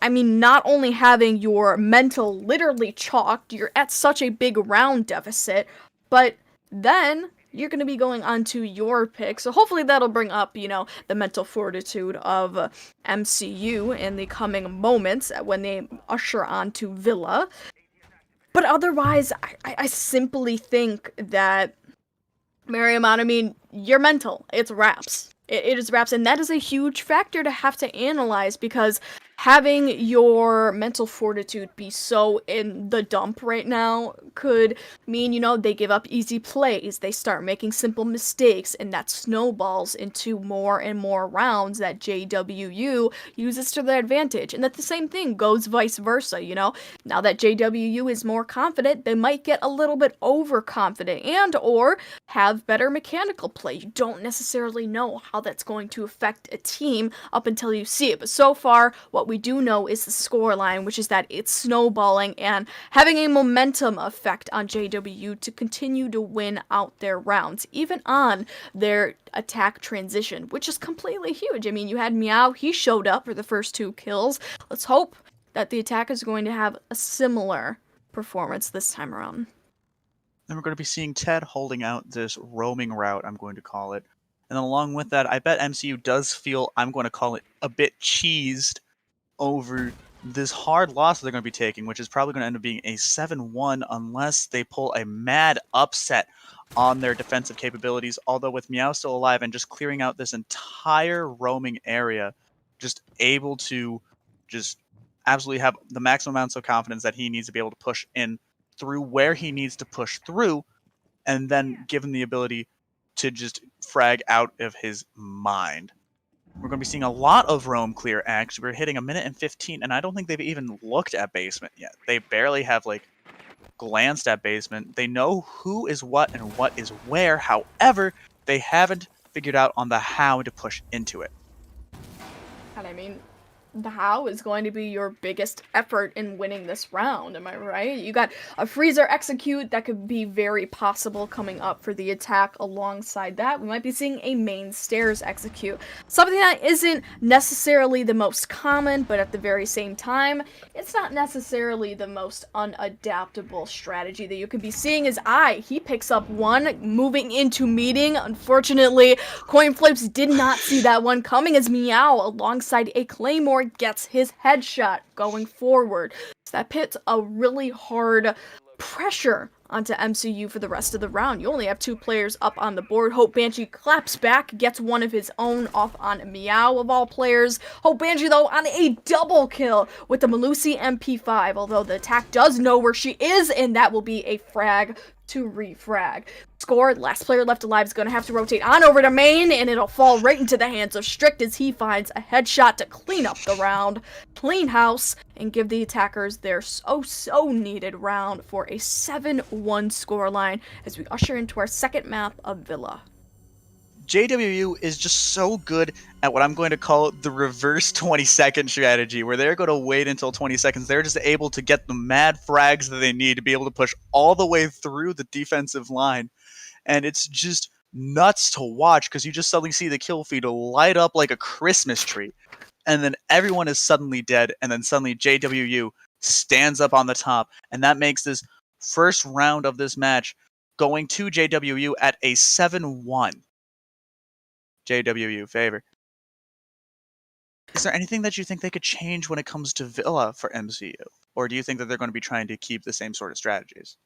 I mean, not only having your mental literally chalked, you're at such a big round deficit, but then you're going to be going on to your pick, so hopefully that'll bring up, you know, the mental fortitude of MCU in the coming moments when they usher on to Villa. But otherwise, I simply think that Marymount, I mean, you're mental. It's wraps. It is wraps, and that is a huge factor to have to analyze, because having your mental fortitude be so in the dump right now could mean, you know, they give up easy plays, they start making simple mistakes, and that snowballs into more and more rounds that JWU uses to their advantage. And that the same thing goes vice versa, you know? Now that JWU is more confident, they might get a little bit overconfident and or have better mechanical play. You don't necessarily know how that's going to affect a team up until you see it. But so far, what we do know is the scoreline, which is that it's snowballing and having a momentum effect on JWU to continue to win out their rounds, even on their attack transition, which is completely huge. I mean, you had Meow, he showed up for the first 2 kills. Let's hope that the attack is going to have a similar performance this time around. Then we're going to be seeing Ted holding out this roaming route, I'm going to call it. And then along with that, I bet MCU does feel, I'm going to call it, a bit cheesed over this hard loss that they're going to be taking, which is probably going to end up being a 7-1 unless they pull a mad upset on their defensive capabilities. Although with Meow still alive and just clearing out this entire roaming area, just able to just absolutely have the maximum amounts of confidence that he needs to be able to push in through where he needs to push through, and then give him the ability to just frag out of his mind. We're going to be seeing a lot of roam clear, actually. We're hitting 1:15, and I don't think they've even looked at basement yet. They barely have, like, glanced at basement. They know who is what and what is where. However, they haven't figured out on the how to push into it. And I mean, the how is going to be your biggest effort in winning this round, am I right? You got a freezer execute that could be very possible coming up for the attack. Alongside that, we might be seeing a main stairs execute. Something that isn't necessarily the most common, but at the very same time, it's not necessarily the most unadaptable strategy that you could be seeing. Is he picks up one moving into meeting. Unfortunately, Coin Flips did not see that one coming as Meow alongside a Claymore gets his headshot going forward. So that puts a really hard pressure onto MCU for the rest of the round. You only have 2 players up on the board. Hope Banshee claps back, gets one of his own off on Meow of all players. Hope Banshee, though, on a double kill with the Malusi MP5, although the attack does know where she is, and that will be a frag to refrag. Score, last player left alive is going to have to rotate on over to main, and it'll fall right into the hands of Strict as he finds a headshot to clean up the round, clean house, and give the attackers their so needed round for a 7-1 scoreline as we usher into our second map of Villa. JWU is just so good at what I'm going to call the reverse 20-second strategy, where they're going to wait until 20 seconds. They're just able to get the mad frags that they need to be able to push all the way through the defensive line. And it's just nuts to watch because you just suddenly see the kill feed light up like a Christmas tree. And then everyone is suddenly dead, and then suddenly JWU stands up on the top. And that makes this first round of this match going to JWU at a 7-1. JWU favor. Is there anything that you think they could change when it comes to Villa for MCU? Or do you think that they're going to be trying to keep the same sort of strategies?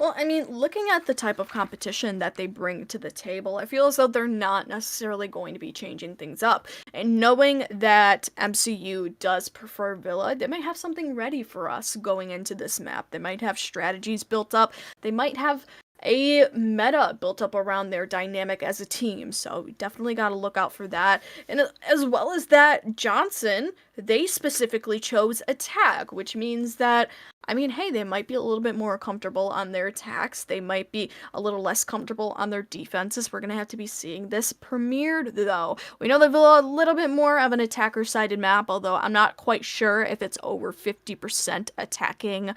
Well, I mean, looking at the type of competition that they bring to the table, I feel as though they're not necessarily going to be changing things up. And knowing that MCU does prefer Villa, they might have something ready for us going into this map. They might have strategies built up. They might have a meta built up around their dynamic as a team, so we definitely got to look out for that. And as well as that, Johnson, they specifically chose attack, which means that, I mean, hey, they might be a little bit more comfortable on their attacks. They might be a little less comfortable on their defenses. We're going to have to be seeing this premiered, though. We know that Villa a little bit more of an attacker-sided map, although I'm not quite sure if it's over 50% attacking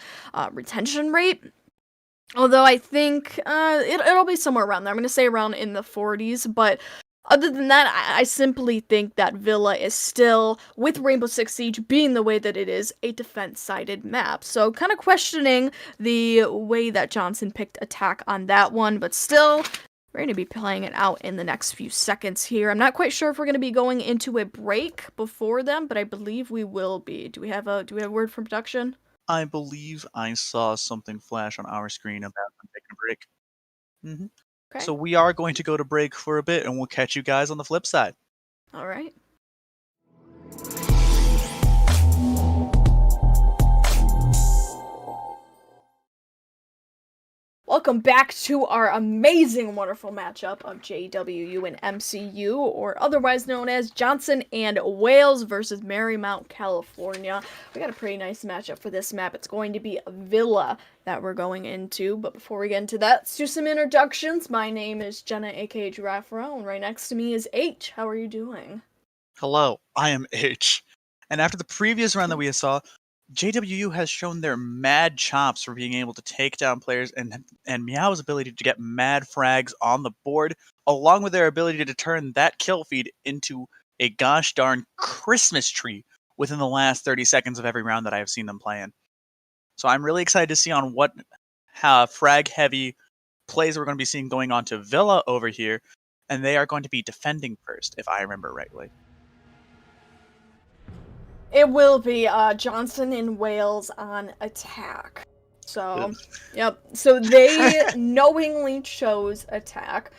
retention rate. Although I think it'll be somewhere around there. I'm going to say around in the 40s, but other than that, I simply think that Villa is still, with Rainbow6 Siege being the way that it is, a defense-sided map. So kind of questioning the way that Johnson picked attack on that one, but still, we're going to be playing it out in the next few seconds here. I'm not quite sure if we're going to be going into a break before them, but I believe we will be. Do we have a word from production? I believe I saw something flash on our screen about them taking a break. Okay. So we are going to go to break for a bit, and we'll catch you guys on the flip side. All right. Welcome back to our amazing, wonderful matchup of JWU and MCU, or otherwise known as Johnson and Wales versus Marymount, California. We got a pretty nice matchup for this map. It's going to be Villa that we're going into, but before we get into that, let's do some introductions. My name is Jenna, aka Giraffero, and right next to me is H. How are you doing? Hello, I am H. And after the previous round that we saw, JWU has shown their mad chops for being able to take down players, and Meow's ability to get mad frags on the board, along with their ability to turn that kill feed into a gosh darn Christmas tree within the last 30 seconds of every round that I have seen them play in. So I'm really excited to see on what frag heavy plays we're going to be seeing going on to Villa over here, and they are going to be defending first, if I remember rightly. It will be Johnson and Wales on attack. So, yep. So they knowingly chose attack,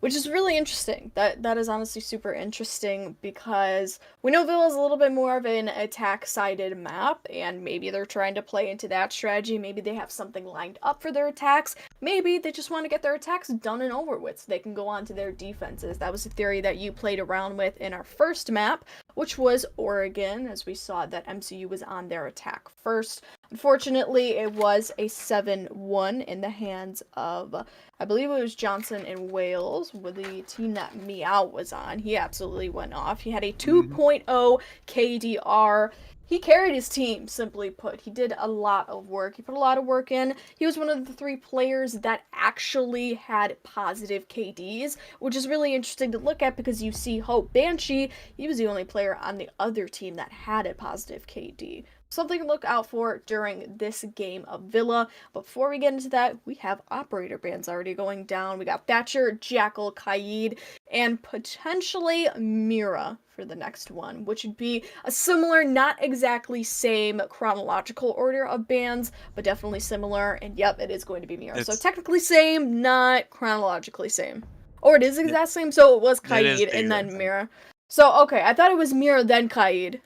which is really interesting. That is honestly super interesting because we know Villa's a little bit more of an attack-sided map, and maybe they're trying to play into that strategy. Maybe they have something lined up for their attacks. Maybe they just want to get their attacks done and over with so they can go on to their defenses. That was a theory that you played around with in our first map, which was Oregon, as we saw that MCU was on their attack first. Unfortunately, it was a 7-1 in the hands of, I believe it was Johnson and Wales, with the team that Meow was on. He absolutely went off. He had a 2.0 KDR. He carried his team, simply put. He did a lot of work. He put a lot of work in. He was one of the 3 players that actually had positive KDs, which is really interesting to look at because you see Hope Banshee, he was the only player on the other team that had a positive KD. Something to look out for during this game of Villa. But before we get into that, we have operator bans already going down. We got Thatcher, Jackal, Kaid, and potentially Mira for the next one, which would be a similar, not exactly same chronological order of bans, but definitely similar. And yep, it is going to be Mira. So technically same, not chronologically same. Or it is exact same, so it was Kaid and then Mira. So, okay, I thought it was Mira, then Kaid.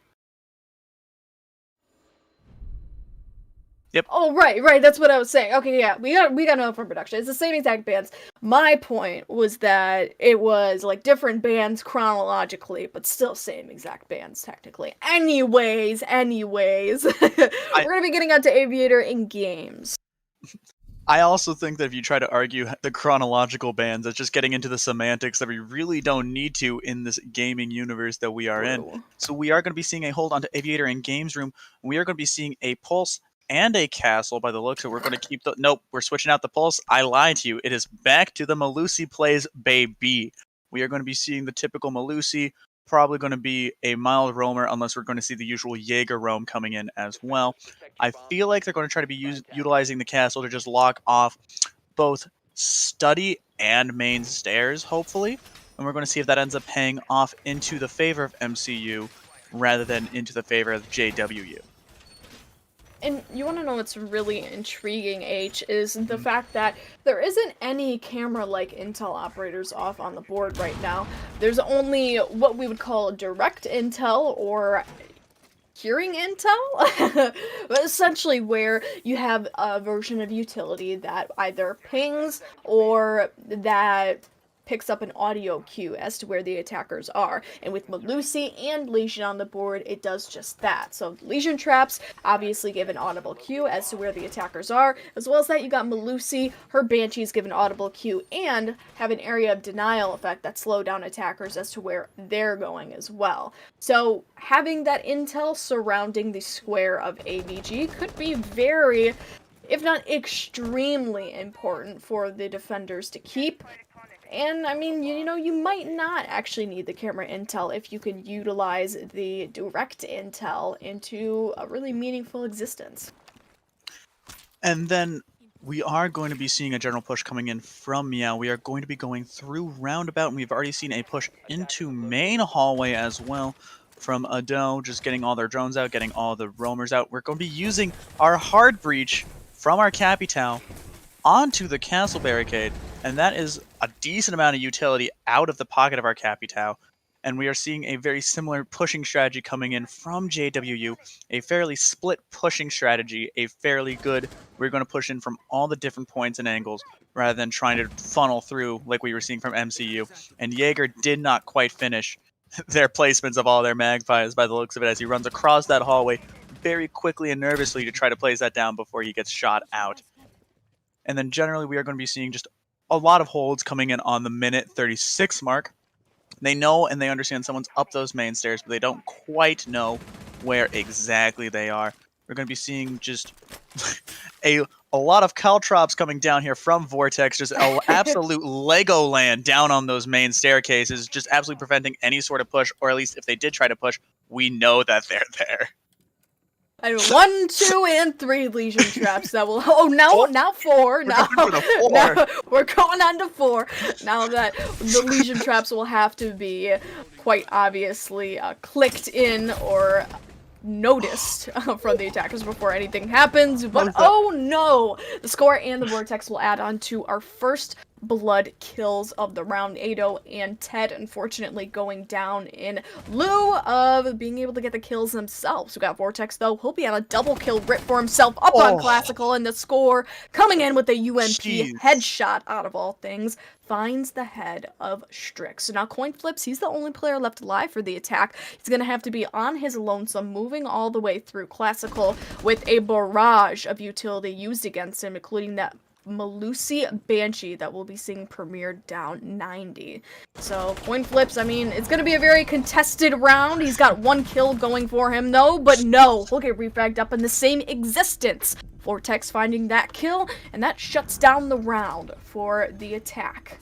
Yep. Oh, right, that's what I was saying. Okay, yeah, we got no from production. It's the same exact bands. My point was that it was, like, different bands chronologically, but still same exact bands, technically. Anyways, we're gonna be getting onto Aviator in games. I also think that if you try to argue the chronological bands, it's just getting into the semantics that we really don't need to in this gaming universe that we are in. So we are going to be seeing a hold onto Aviator in Games Room. We are going to be seeing a Pulse and a Castle by the looks of it. We're going to keep the... Nope, we're switching out the Pulse. I lied to you. It is back to the Malusi plays, baby. We are going to be seeing the typical Malusi, probably going to be a mild roamer unless we're going to see the usual Jaeger roam coming in as well. I feel like they're going to try to be utilizing the Castle to just lock off both study and main stairs, hopefully. And we're going to see if that ends up paying off into the favor of MCU rather than into the favor of JWU. And you want to know what's really intriguing, H, is the fact that there isn't any camera-like intel operators off on the board right now. There's only what we would call direct intel or hearing intel, but essentially where you have a version of utility that either pings or that picks up an audio cue as to where the attackers are. And with Malusi and Legion on the board, it does just that. So Legion traps obviously give an audible cue as to where the attackers are, as well as that you got Malusi, her Banshees give an audible cue and have an area of denial effect that slow down attackers as to where they're going as well. So having that intel surrounding the square of AVG could be very, if not extremely important for the defenders to keep. And, I mean, you know, you might not actually need the camera intel if you can utilize the direct intel into a really meaningful existence. And then we are going to be seeing a general push coming in from Meow. We are going to be going through Roundabout, and we've already seen a push into main hallway as well from Ado, just getting all their drones out, getting all the roamers out. We're going to be using our hard breach from our Capital onto the castle barricade, and that is a decent amount of utility out of the pocket of our Capital. And we are seeing a very similar pushing strategy coming in from JWU, a fairly split pushing strategy, a fairly good, we're going to push in from all the different points and angles rather than trying to funnel through like we were seeing from MCU. And Jaeger did not quite finish their placements of all their magpies by the looks of it as he runs across that hallway very quickly and nervously to try to place that down before he gets shot out. And then generally we are going to be seeing just a lot of holds coming in on the minute 36 mark. They know and they understand someone's up those main stairs, but they don't quite know where exactly they are. We're going to be seeing just a lot of caltrops coming down here from Vortex, just an absolute Legoland down on those main staircases, just absolutely preventing any sort of push, or at least if they did try to push, we know that they're there. I mean, 1, 2, and 3 Legion traps that will. Oh, now 4. Now we're going on to 4. Now that the Legion traps will have to be quite obviously clicked in or noticed from the attackers before anything happens. But oh no, the score and the Vortex will add on to our first blood kills of the round. Ado and Ted unfortunately going down in lieu of being able to get the kills themselves. We got Vortex though, he'll be on a double kill rip for himself up on Classical, and the score coming in with a UMP headshot out of all things finds the head of Strix. So now coin flips, he's the only player left alive for the attack. He's gonna have to be on his lonesome, moving all the way through Classical with a barrage of utility used against him, including that Malusi Banshee that we'll be seeing premiered down 90. So coin flips, I mean, it's gonna be a very contested round. He's got one kill going for him though, but no, he'll get refragged up in the same existence. Vortex finding that kill, and that shuts down the round for the attack.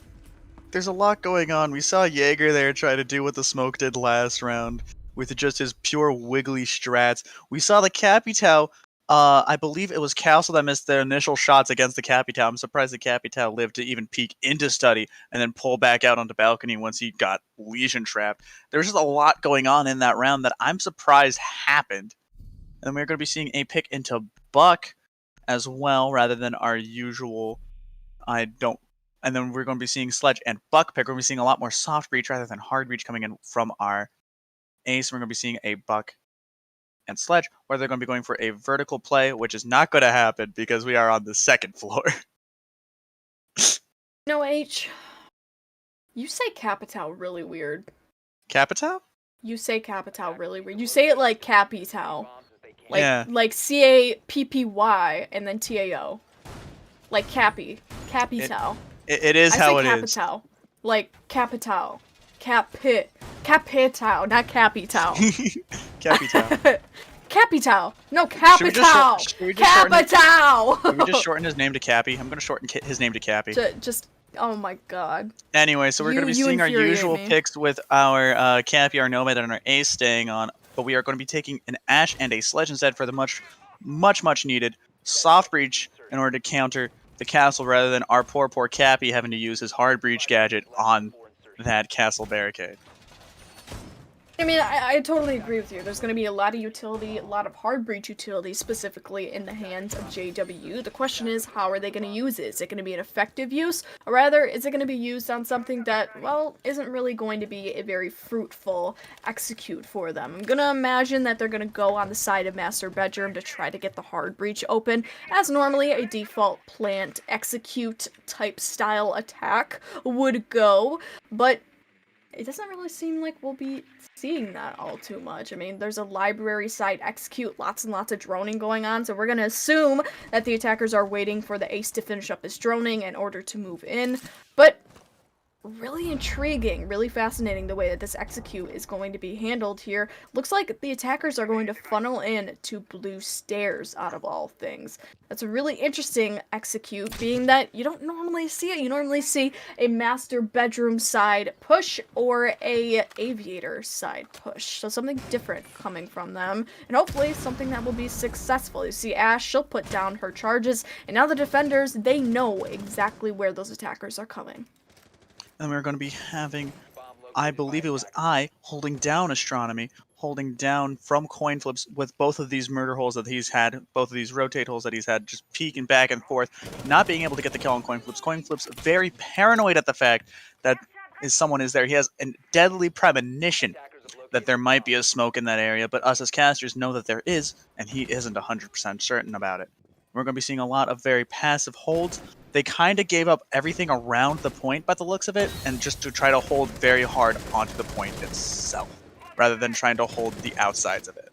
There's a lot going on. We saw Jaeger there try to do what the Smoke did last round with just his pure wiggly strats. We saw the Capitao. I believe it was Castle that missed their initial shots against the Capitao. I'm surprised the Capitao lived to even peek into study and then pull back out onto balcony once he got Legion trapped. There's just a lot going on in that round that I'm surprised happened. And we're going to be seeing a pick into Buck as well, rather than our usual. And then we're going to be seeing Sledge and Buck pick. We're going to be seeing a lot more soft breach rather than hard breach coming in from our ace. We're going to be seeing a Buck and Sledge, or they're going to be going for a vertical play, which is not going to happen because we are on the second floor. No, H, you say Capitao really weird. Capitao? You say Capitao really weird. You say it like Capitao. Like, yeah. Like Cappy and then Tao. Like Capitao. It is how it is. Capitao. Like Capitao. Capitao, not Capitao. Capitao. Capitao. No, Capitao. Capitao. Can we just shorten his name to Cappy? I'm going to shorten his name to Cappy. Oh my god. Anyway, so we're going to be seeing our usual picks with our Cappy, our Nomad, and our Ace staying on. But we are going to be taking an Ashe and a Sledge instead for the much needed soft breach in order to counter the castle, rather than our poor Cappy having to use his hard breach gadget on that castle barricade. I mean, I totally agree with you. There's going to be a lot of utility, a lot of hard breach utility, specifically in the hands of JW. The question is, how are they going to use it? Is it going to be an effective use? Or rather, is it going to be used on something that, well, isn't really going to be a very fruitful execute for them? I'm going to imagine that they're going to go on the side of Master Bedroom to try to get the hard breach open, as normally a default plant execute type style attack would go, but it doesn't really seem like we'll be seeing that all too much. I mean, there's a library side execute, lots and lots of droning going on, so we're going to assume that the attackers are waiting for the ace to finish up his droning in order to move in, but really intriguing, really fascinating the way that this execute is going to be handled here. Looks like the attackers are going to funnel in to blue stairs out of all things. That's a really interesting execute, being that you don't normally see it. You normally see a master bedroom side push or a aviator side push. So something different coming from them, and hopefully something that will be successful. You see Ashe, she'll put down her charges, and now the defenders, they know exactly where those attackers are coming. And we're going to be having, I believe it was holding down Astronomy, holding down from coin flips with both of these murder holes that he's had, both of these rotate holes that he's had, just peeking back and forth, not being able to get the kill on coin flips. Coin flips very paranoid at the fact that someone is there. He has a deadly premonition that there might be a smoke in that area, but us as casters know that there is, and he isn't 100% certain about it. We're going to be seeing a lot of very passive holds. They kind of gave up everything around the point by the looks of it, and just to try to hold very hard onto the point itself, rather than trying to hold the outsides of it.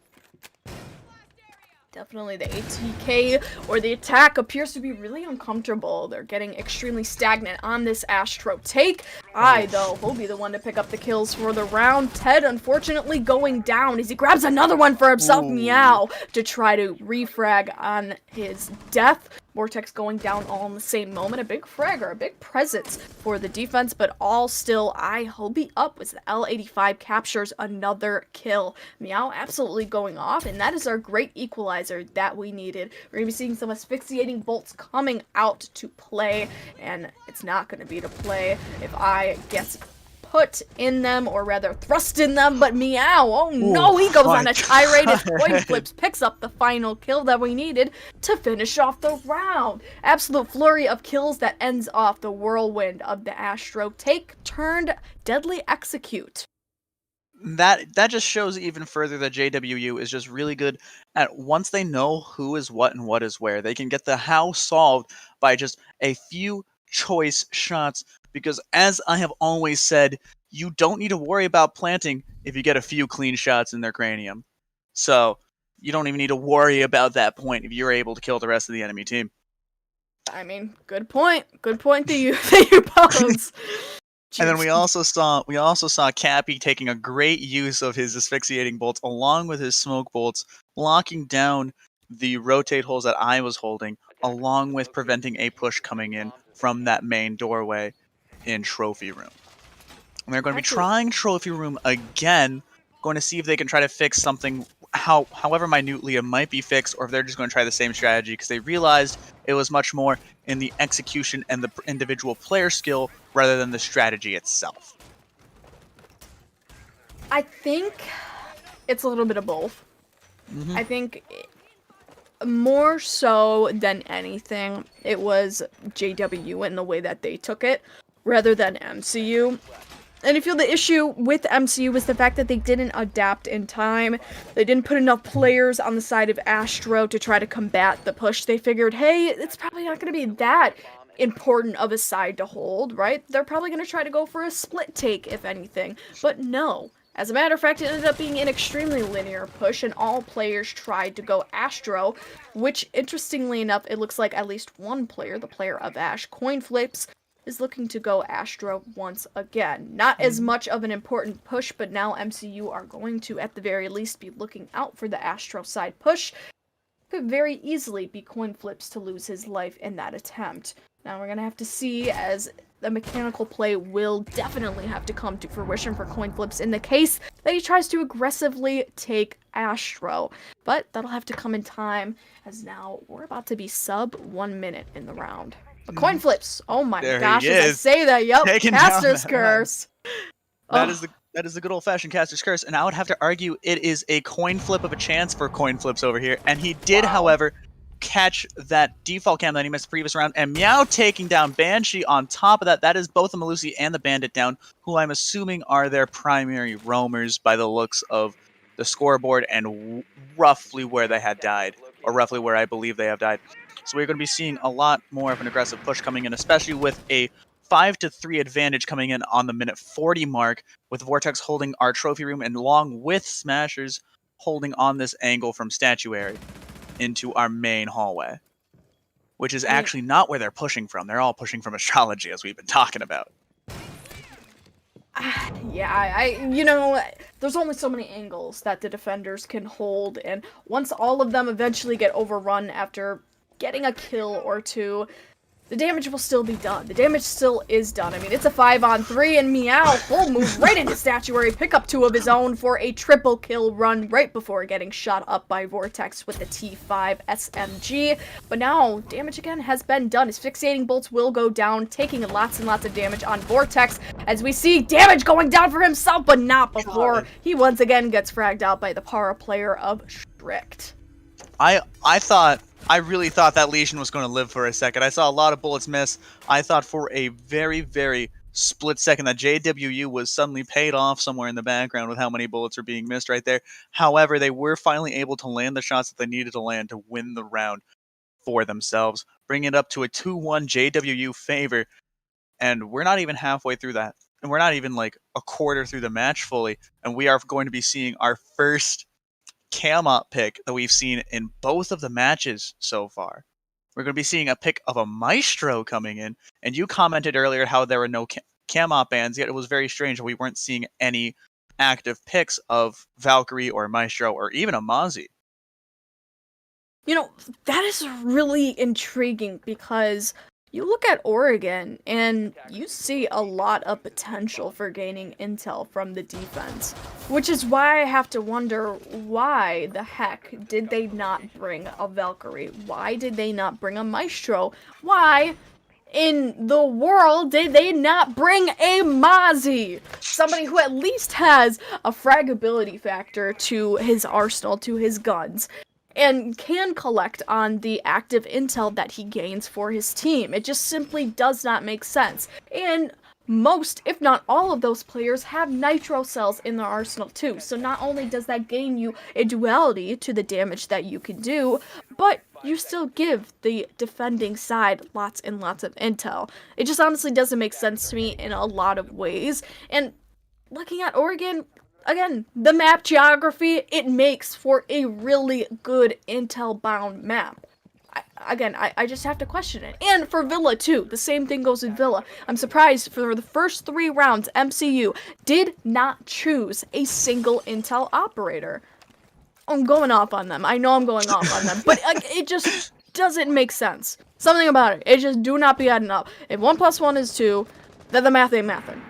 Definitely the ATK, or the attack, appears to be really uncomfortable. They're getting extremely stagnant on this Astro take. Though, will be the one to pick up the kills for the round. Ted, unfortunately, going down as he grabs another one for himself, Meow, to try to refrag on his death. Vortex going down all in the same moment. A big fragger, a big presence for the defense, but all still, he'll be up as the L85 captures another kill. Meow absolutely going off, and that is our great equalizer that we needed. We're going to be seeing some asphyxiating bolts coming out to play, and it's not going to be to play if I gets put in them, or rather thrust in them, but Meow, oh no, Ooh, he goes my on a tirade as God. Coin Flips picks up the final kill that we needed to finish off the round. Absolute flurry of kills that ends off the whirlwind of the Astro take turned deadly execute. That just shows even further that JWU is just really good at, once they know who is what and what is where, they can get the how solved by just a few choice shots. Because as I have always said, you don't need to worry about planting if you get a few clean shots in their cranium. So you don't even need to worry about that point if you're able to kill the rest of the enemy team. I mean, good point. Good point that you pose. And then Jeez. we also saw Cappy taking a great use of his asphyxiating bolts along with his smoke bolts, locking down the rotate holes that I was holding, along with preventing a push coming in from that main doorway in Trophy Room. And they're going to be Absolutely. trying Trophy Room again, going to see if they can try to fix something, however minutely it might be fixed, or if they're just going to try the same strategy, because they realized it was much more in the execution and the individual player skill rather than the strategy itself. I think it's a little bit of both. Mm-hmm. I think more so than anything, it was JW and the way that they took it, rather than MCU. And I feel the issue with MCU was the fact that they didn't adapt in time. They didn't put enough players on the side of Astro to try to combat the push. They figured, hey, it's probably not going to be that important of a side to hold, right? They're probably going to try to go for a split take, if anything. But no. As a matter of fact, it ended up being an extremely linear push, and all players tried to go Astro, which, interestingly enough, it looks like at least one player, the player of Ash, Coin Flips, is looking to go Astro once again. Not as much of an important push, but now MCU are going to, at the very least, be looking out for the Astro side push. Could very easily be Coin Flips to lose his life in that attempt. Now we're going to have to see, as the mechanical play will definitely have to come to fruition for Coin Flips in the case that he tries to aggressively take Astro. But that'll have to come in time, as now we're about to be sub 1 minute in the round. But Coin Flips, oh my There gosh, he as I is, say that, yep, taking down Caster's that Curse. That Ugh. is the good old fashioned caster's curse, and I would have to argue it is a coin flip of a chance for Coin Flips over here. And he did, Wow. however, catch that default cam that he missed the previous round, and Meow taking down Banshee on top of that. That is both the Malusi and the Bandit down, who I'm assuming are their primary roamers by the looks of the scoreboard and roughly where they had died, or roughly where I believe they have died. So we're going to be seeing a lot more of an aggressive push coming in, especially with a 5-3 advantage coming in on the minute 40 mark, with Vortex holding our trophy room and along with Smashers holding on this angle from Statuary into our main hallway, which is actually not where they're pushing from. They're all pushing from Astrology, as we've been talking about. Yeah, there's only so many angles that the defenders can hold, and once all of them eventually get overrun after getting a kill or two, the damage will still be done. The damage still is done. I mean, it's a 5-on-3, and Meow full move right into Statuary, pick up 2 of his own for a triple kill run right before getting shot up by Vortex with the T5 SMG. But now, damage again has been done. His fixating bolts will go down, taking lots and lots of damage on Vortex, as we see damage going down for himself, but not before he once again gets fragged out by the para player of Strict. I really thought that Legion was going to live for a second. I saw a lot of bullets miss. I thought for a very, very split second that JWU was suddenly paid off somewhere in the background with how many bullets are being missed right there. However, they were finally able to land the shots that they needed to land to win the round for themselves, bringing it up to a 2-1 JWU favor. And we're not even halfway through that. And we're not even like a quarter through the match fully. And we are going to be seeing our first cam-up pick that we've seen in both of the matches so far. We're going to be seeing a pick of a Maestro coming in, and you commented earlier how there were no cam-up bans, yet it was very strange we weren't seeing any active picks of Valkyrie or Maestro or even a Mozzie. That is really intriguing, because you look at Oregon, and you see a lot of potential for gaining intel from the defense. Which is why I have to wonder, why the heck did they not bring a Valkyrie? Why did they not bring a Maestro? Why, in the world did they not bring a Mozzie? Somebody who at least has a fragability factor to his arsenal, to his guns, and can collect on the active intel that he gains for his team. It just simply does not make sense. And most, if not all of those players have nitro cells in their arsenal too. So not only does that gain you a duality to the damage that you can do, but you still give the defending side lots and lots of intel. It just honestly doesn't make sense to me in a lot of ways. And looking at Oregon, again, the map geography, it makes for a really good intel-bound map. I just have to question it. And for Villa, too. The same thing goes with Villa. I'm surprised for the first 3 rounds, MCU did not choose a single intel operator. I'm going off on them. I know I'm going off on them. But it just doesn't make sense. Something about it. It just do not be adding up. If 1 + 1 is 2, then the math ain't mathin'.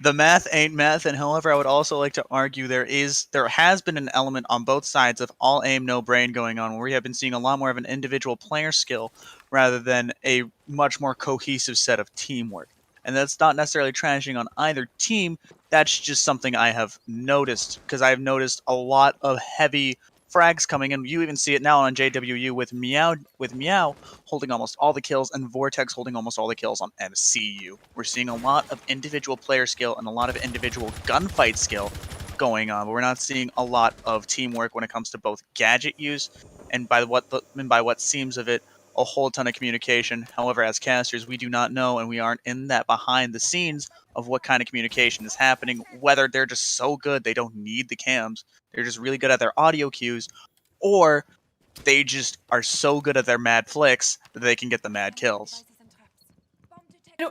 The math ain't math, and however, I would also like to argue there has been an element on both sides of all aim, no brain going on, where we have been seeing a lot more of an individual player skill rather than a much more cohesive set of teamwork. And that's not necessarily trashing on either team, that's just something I have noticed, because I have noticed a lot of heavy frags coming in. You even see it now on JWU with Meow holding almost all the kills and Vortex holding almost all the kills on MCU. We're seeing a lot of individual player skill and a lot of individual gunfight skill going on, but we're not seeing a lot of teamwork when it comes to both gadget use and by what seems of it, a whole ton of communication. However, as casters, we do not know, and we aren't in that behind the scenes of what kind of communication is happening, whether they're just so good they don't need the cams, they're just really good at their audio cues, or they just are so good at their mad flicks that they can get the mad kills.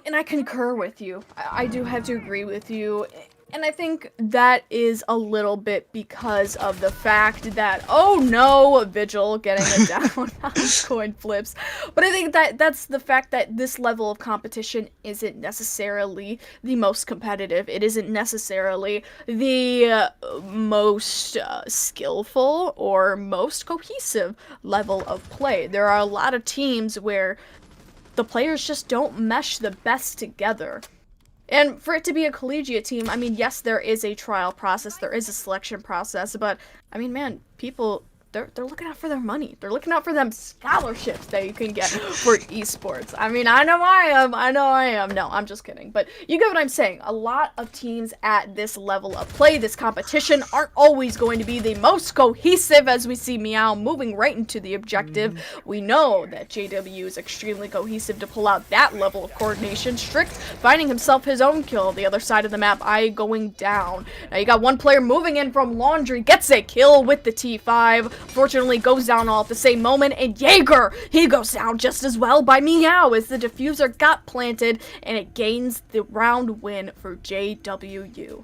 And I concur with you. I do have to agree with you. And I think that is a little bit because of the fact that, oh no, Vigil getting it down on coin flips. But I think that's the fact that this level of competition isn't necessarily the most competitive. It isn't necessarily the most skillful or most cohesive level of play. There are a lot of teams where the players just don't mesh the best together. And for it to be a collegiate team, I mean, yes, there is a trial process, there is a selection process, but, I mean, man, people, they're looking out for their money. They're looking out for them scholarships that you can get for esports. I mean, I know I am. No, I'm just kidding. But you get what I'm saying. A lot of teams at this level of play, this competition, aren't always going to be the most cohesive, as we see Meow moving right into the objective. We know that JW is extremely cohesive to pull out that level of coordination. Strict finding himself his own kill. The other side of the map, I going down. Now you got one player moving in from Laundry, gets a kill with the T5. Fortunately goes down all at the same moment, and Jaeger, he goes down just as well by Meow as the diffuser got planted, and it gains the round win for JWU.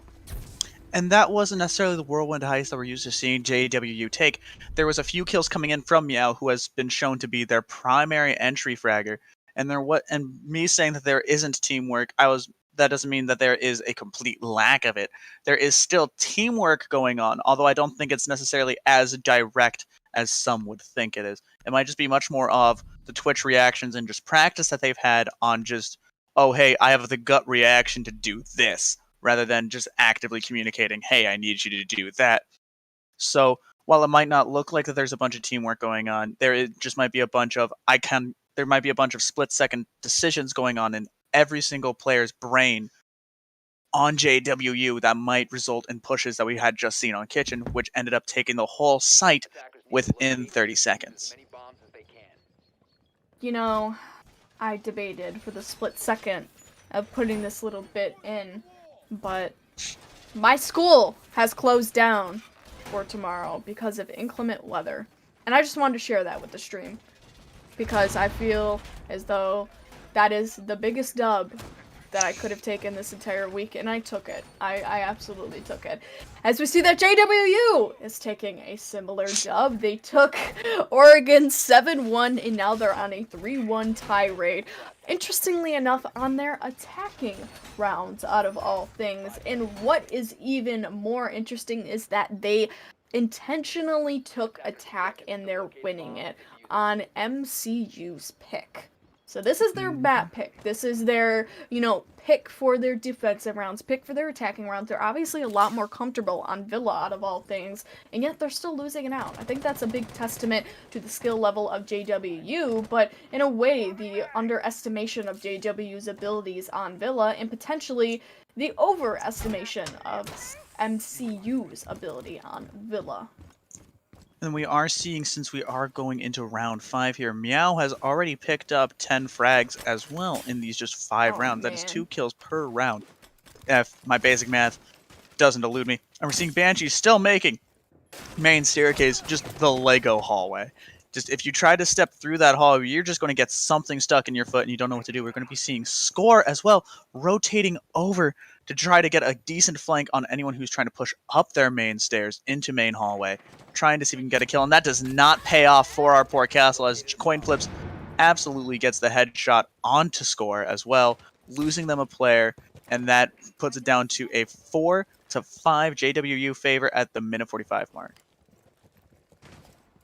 And that wasn't necessarily the whirlwind heist that we're used to seeing JWU take. There was a few kills coming in from Meow, who has been shown to be their primary entry fragger. And me saying that there isn't teamwork, that doesn't mean that there is a complete lack of it. There is still teamwork going on, although I don't think it's necessarily as direct as some would think it is. It might just be much more of the Twitch reactions and just practice that they've had on just, oh, hey, I have the gut reaction to do this, rather than just actively communicating, hey, I need you to do that. So while it might not look like that there's a bunch of teamwork going on, just might be a bunch of split-second decisions going on in every single player's brain on JWU that might result in pushes that we had just seen on Kitchen, which ended up taking the whole site within 30 seconds. You know, I debated for the split second of putting this little bit in, but my school has closed down for tomorrow because of inclement weather. And I just wanted to share that with the stream, because I feel as though that is the biggest dub that I could have taken this entire week, and I took it. I absolutely took it. As we see that JWU is taking a similar dub. They took Oregon 7-1, and now they're on a 3-1 tirade. Interestingly enough, on their attacking rounds, out of all things. And what is even more interesting is that they intentionally took attack, and they're winning it on MCU's pick. So this is their bat pick. This is their, pick for their defensive rounds, pick for their attacking rounds. They're obviously a lot more comfortable on Villa out of all things, and yet they're still losing it out. I think that's a big testament to the skill level of JWU, but in a way, the underestimation of JWU's abilities on Villa, and potentially the overestimation of MCU's ability on Villa. And we are seeing, since we are going into round 5 here, Meow has already picked up 10 frags as well in these just 5 rounds. Man. That is 2 kills per round. If my basic math doesn't elude me. And we're seeing Banshee still making main staircase, just the Lego hallway. Just if you try to step through that hallway, you're just going to get something stuck in your foot and you don't know what to do. We're going to be seeing Score as well, rotating over to try to get a decent flank on anyone who's trying to push up their main stairs into main hallway, trying to see if we can get a kill. And that does not pay off for our poor castle, as Coin Flips absolutely gets the headshot onto Score as well, losing them a player, and that puts it down to a 4-5 JWU favor at the minute 45 mark.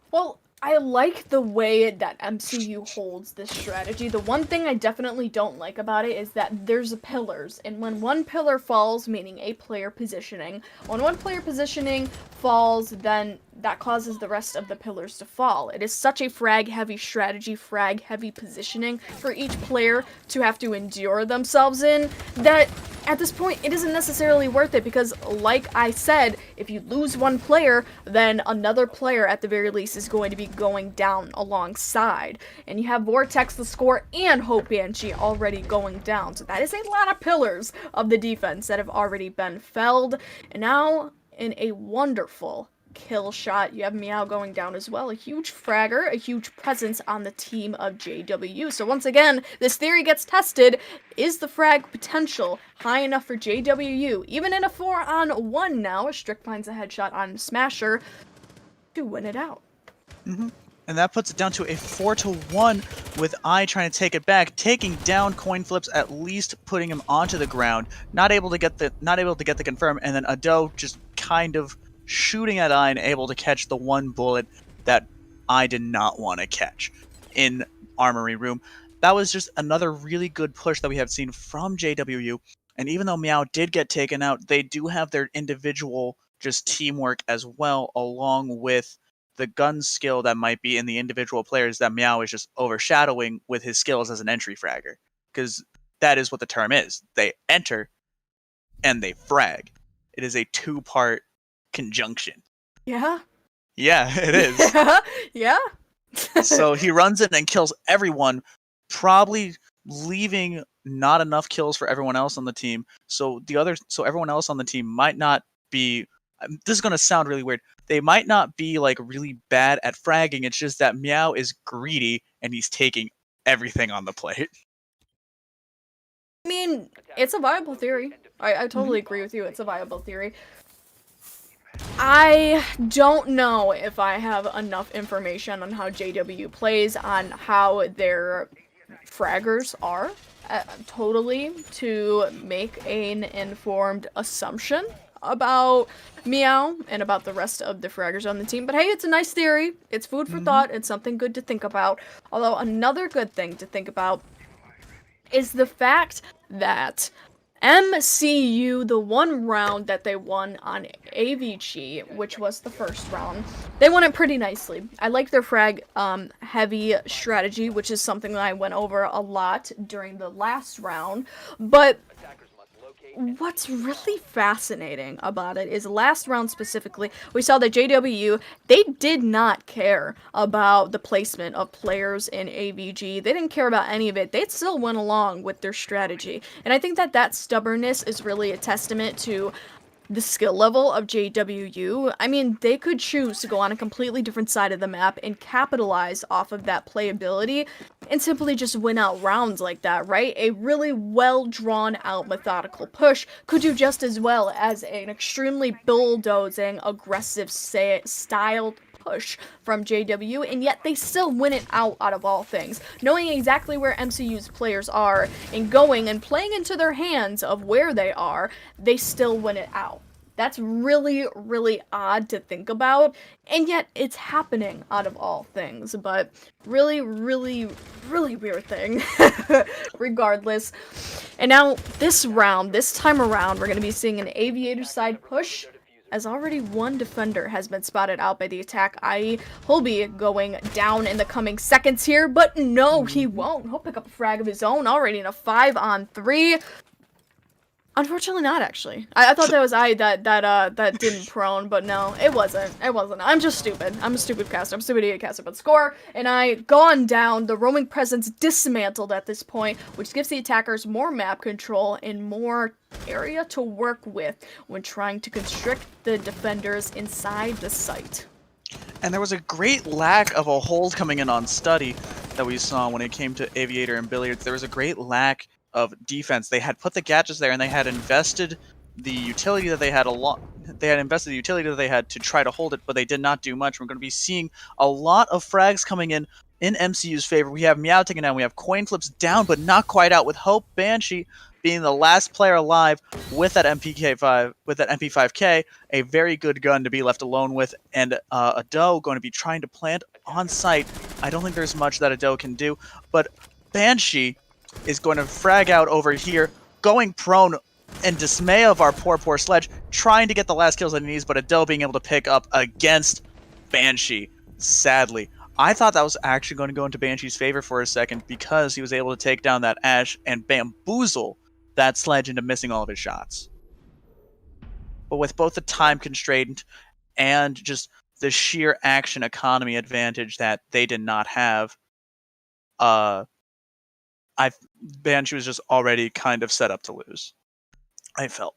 Well, I like the way that MCU holds this strategy. The one thing I definitely don't like about it is that there's pillars, and when one pillar falls, meaning a player positioning, when one player positioning falls, then that causes the rest of the pillars to fall. It is such a frag-heavy strategy, frag-heavy positioning for each player to have to endure themselves in, that at this point, it isn't necessarily worth it, because like I said, if you lose one player, then another player at the very least is going to be going down alongside. And you have Vortex, the Score, and Hope Banshee already going down. So that is a lot of pillars of the defense that have already been felled. And now, in a wonderful kill shot, you have Meow going down as well. A huge fragger, a huge presence on the team of JW. So once again, this theory gets tested. Is the frag potential high enough for JWU, even in a 4-on-1 now, as Strick finds a headshot on Smasher, to win it out? And that puts it down to a 4-1 with I trying to take it back, taking down Coin Flips, at least putting him onto the ground, not able to get the confirm, and then Ado just kind of shooting at I and able to catch the one bullet that I did not want to catch in Armory Room. That was just another really good push that we have seen from JWU. And even though Meow did get taken out, they do have their individual just teamwork as well, along with the gun skill that might be in the individual players that Meow is just overshadowing with his skills as an entry fragger. Because that is what the term is. They enter and they frag. It is a 2-part conjunction. Yeah? Yeah, it is. Yeah? So he runs in and kills everyone, probably leaving not enough kills for everyone else on the team. So everyone else on the team might not be, this is going to sound really weird, they might not be like really bad at fragging. It's just that Meow is greedy and he's taking everything on the plate. I mean, it's a viable theory. I totally agree with you. It's a viable theory. I don't know if I have enough information on how JW plays, on how their fraggers are, totally, to make an informed assumption about Meow and about the rest of the fraggers on the team. But hey, it's a nice theory. It's food for thought. It's something good to think about. Although another good thing to think about is the fact that MCU, the one round that they won on AVG, which was the first round, they won it pretty nicely. I like their frag heavy strategy, which is something that I went over a lot during the last round. But what's really fascinating about it is last round specifically, we saw that JW, they did not care about the placement of players in AVG. They didn't care about any of it. They still went along with their strategy. And I think that stubbornness is really a testament to the skill level of JWU. I mean, they could choose to go on a completely different side of the map and capitalize off of that playability and simply just win out rounds like that, right? A really well drawn out methodical push could do just as well as an extremely bulldozing, aggressive styled push from JW, and yet they still win it out of all things. Knowing exactly where MCU's players are and going and playing into their hands of where they are, they still win it out. That's really, really odd to think about, and yet it's happening out of all things, but really, really, really weird thing, regardless. And now, this time around, we're going to be seeing an Aviator side push, as already one defender has been spotted out by the attack, i.e. Holby going down in the coming seconds here, but no, he won't. He'll pick up a frag of his own already in a 5-on-3. Unfortunately not, actually. I thought that was that didn't prone, but no, it wasn't. It wasn't. I'm just stupid. I'm a stupid caster. I'm a stupid idiot caster. But score, and I gone down. The roaming presence dismantled at this point, which gives the attackers more map control and more area to work with when trying to constrict the defenders inside the site. And there was a great lack of a hold coming in on Study that we saw when it came to Aviator and Billiards. There was a great lack of defense. They had put the gadgets there and they had invested the utility that they had to try to hold it, but they did not do much. We're going to be seeing a lot of frags coming in MCU's favor. We have Meow taking down, we have coin flips down, but not quite out, with Hope Banshee being the last player alive with that MP5K, a very good gun to be left alone with, and a Doe going to be trying to plant on site. I don't think there's much that a Doe can do, but Banshee is going to frag out over here, going prone in dismay of our poor Sledge, trying to get the last kills that he needs, but a Doe being able to pick up against Banshee, sadly. I thought that was actually going to go into Banshee's favor for a second because he was able to take down that Ash and bamboozle that Sledge into missing all of his shots. But with both the time constraint and just the sheer action economy advantage that they did not have, Banshee was just already kind of set up to lose, I felt.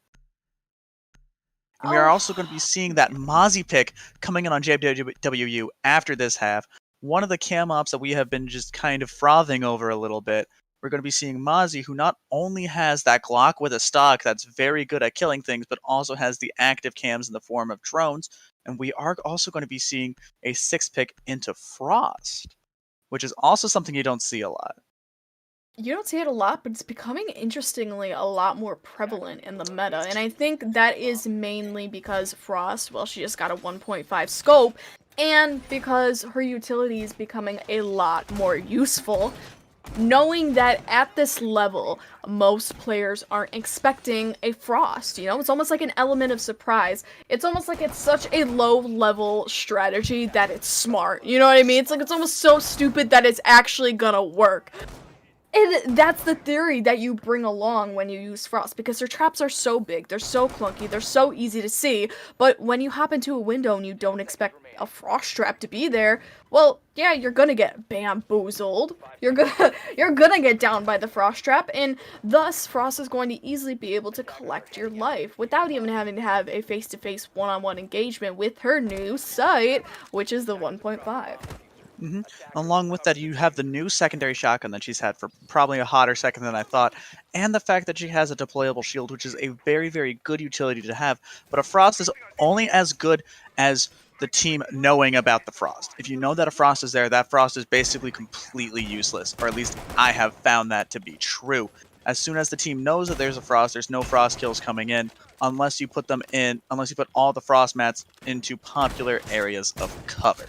And we are also going to be seeing that Mozzie pick coming in on JWU after this half. One of the cam ops that we have been just kind of frothing over a little bit. We're going to be seeing Mozzie, who not only has that Glock with a stock that's very good at killing things, but also has the active cams in the form of drones. And we are also going to be seeing a 6 pick into Frost, which is also something you don't see a lot. You don't see it a lot, but it's becoming, interestingly, a lot more prevalent in the meta, and I think that is mainly because Frost, well, she just got a 1.5 scope, and because her utility is becoming a lot more useful, knowing that at this level, most players aren't expecting a Frost, you know? It's almost like an element of surprise. It's almost like it's such a low-level strategy that it's smart, you know what I mean? It's like it's almost so stupid that it's actually gonna work. And that's the theory that you bring along when you use Frost, because their traps are so big, they're so clunky, they're so easy to see, but when you hop into a window and you don't expect a Frost trap to be there, well, yeah, you're gonna get bamboozled. You're gonna get down by the Frost trap, and thus Frost is going to easily be able to collect your life without even having to have a face-to-face one-on-one engagement with her new sight, which is the 1.5. Along with that, you have the new secondary shotgun that she's had for probably a hotter second than I thought, and the fact that she has a deployable shield, which is a very, very good utility to have. But a Frost is only as good as the team knowing about the Frost. If you know that a Frost is there, that Frost is basically completely useless, or at least I have found that to be true. As soon as the team knows that there's a Frost, there's no Frost kills coming in, unless you put all the Frost mats into popular areas of cover.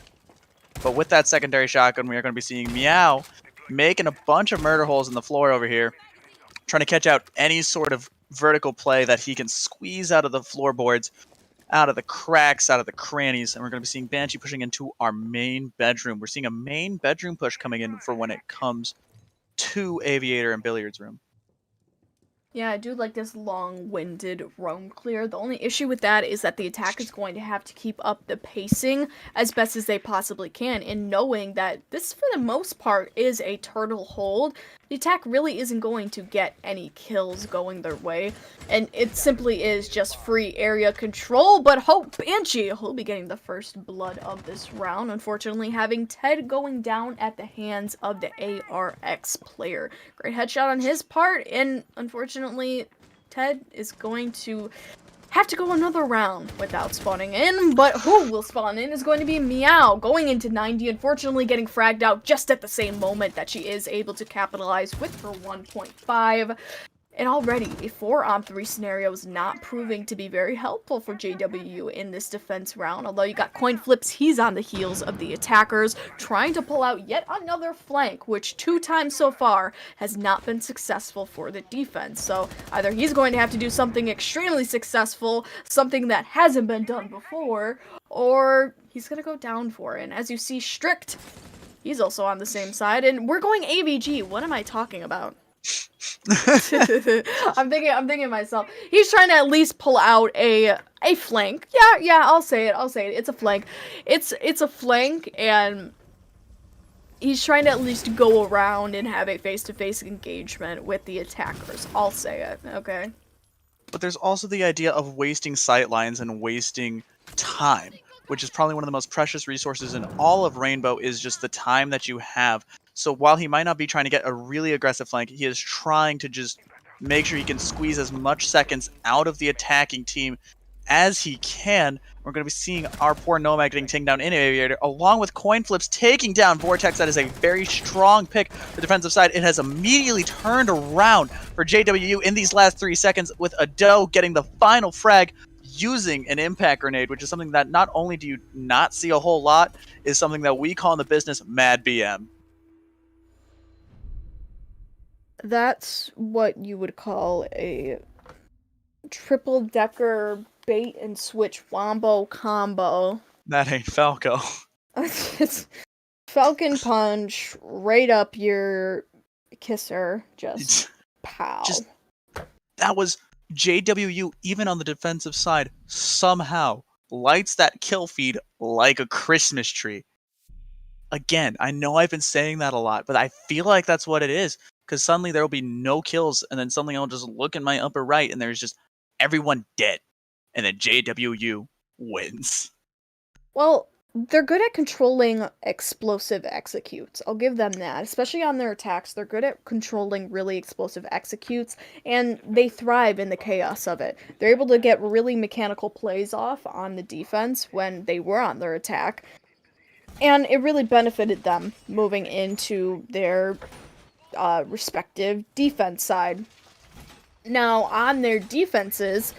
But with that secondary shotgun, we are going to be seeing Meow making a bunch of murder holes in the floor over here, trying to catch out any sort of vertical play that he can squeeze out of the floorboards, out of the cracks, out of the crannies. And we're going to be seeing Banshee pushing into our main bedroom. We're seeing a main bedroom push coming in for when it comes to Aviator and Billiards room. Yeah, I do like this long-winded roam clear. The only issue with that is that the attack is going to have to keep up the pacing as best as they possibly can, and knowing that this, for the most part, is a turtle hold, the attack really isn't going to get any kills going their way, and it simply is just free area control, but Hope Banshee will be getting the first blood of this round, unfortunately having Ted going down at the hands of the ARX player. Great headshot on his part, and unfortunately, Ted is going to have to go another round without spawning in, but who will spawn in is going to be Meow, going into 90, unfortunately getting fragged out just at the same moment that she is able to capitalize with her 1.5. And already, a 4-on-3 scenario is not proving to be very helpful for JWU in this defense round. Although you got coin flips, he's on the heels of the attackers, trying to pull out yet another flank, which 2 times so far has not been successful for the defense. So either he's going to have to do something extremely successful, something that hasn't been done before, or he's going to go down for it. And as you see, Strict, he's also on the same side, and we're going AVG. What am I talking about? I'm thinking to myself, he's trying to at least pull out a flank. Yeah, I'll say it. It's a flank. It's a flank, and he's trying to at least go around and have a face-to-face engagement with the attackers. I'll say it, okay? But there's also the idea of wasting sight lines and wasting time, which is probably one of the most precious resources in all of Rainbow, is just the time that you have. So while he might not be trying to get a really aggressive flank, he is trying to just make sure he can squeeze as much seconds out of the attacking team as he can. We're going to be seeing our poor Nomad getting taken down in Aviator, along with coin flips taking down Vortex. That is a very strong pick for the defensive side. It has immediately turned around for JWU in these last 3 seconds, with Ado getting the final frag using an impact grenade, which is something that not only do you not see a whole lot, is something that we call in the business Mad BM. That's what you would call a triple-decker bait and switch wombo combo. That ain't Falco. It's Falcon Punch right up your kisser. Just pow. That was JWU, even on the defensive side, somehow lights that kill feed like a Christmas tree. Again, I know I've been saying that a lot, but I feel like that's what it is. Because suddenly there will be no kills, and then suddenly I'll just look in my upper right, and there's just everyone dead. And then JWU wins. Well, they're good at controlling explosive executes. I'll give them that. Especially on their attacks, they're good at controlling really explosive executes, and they thrive in the chaos of it. They're able to get really mechanical plays off on the defense when they were on their attack, and it really benefited them moving into their respective defense side. Now, on their defenses,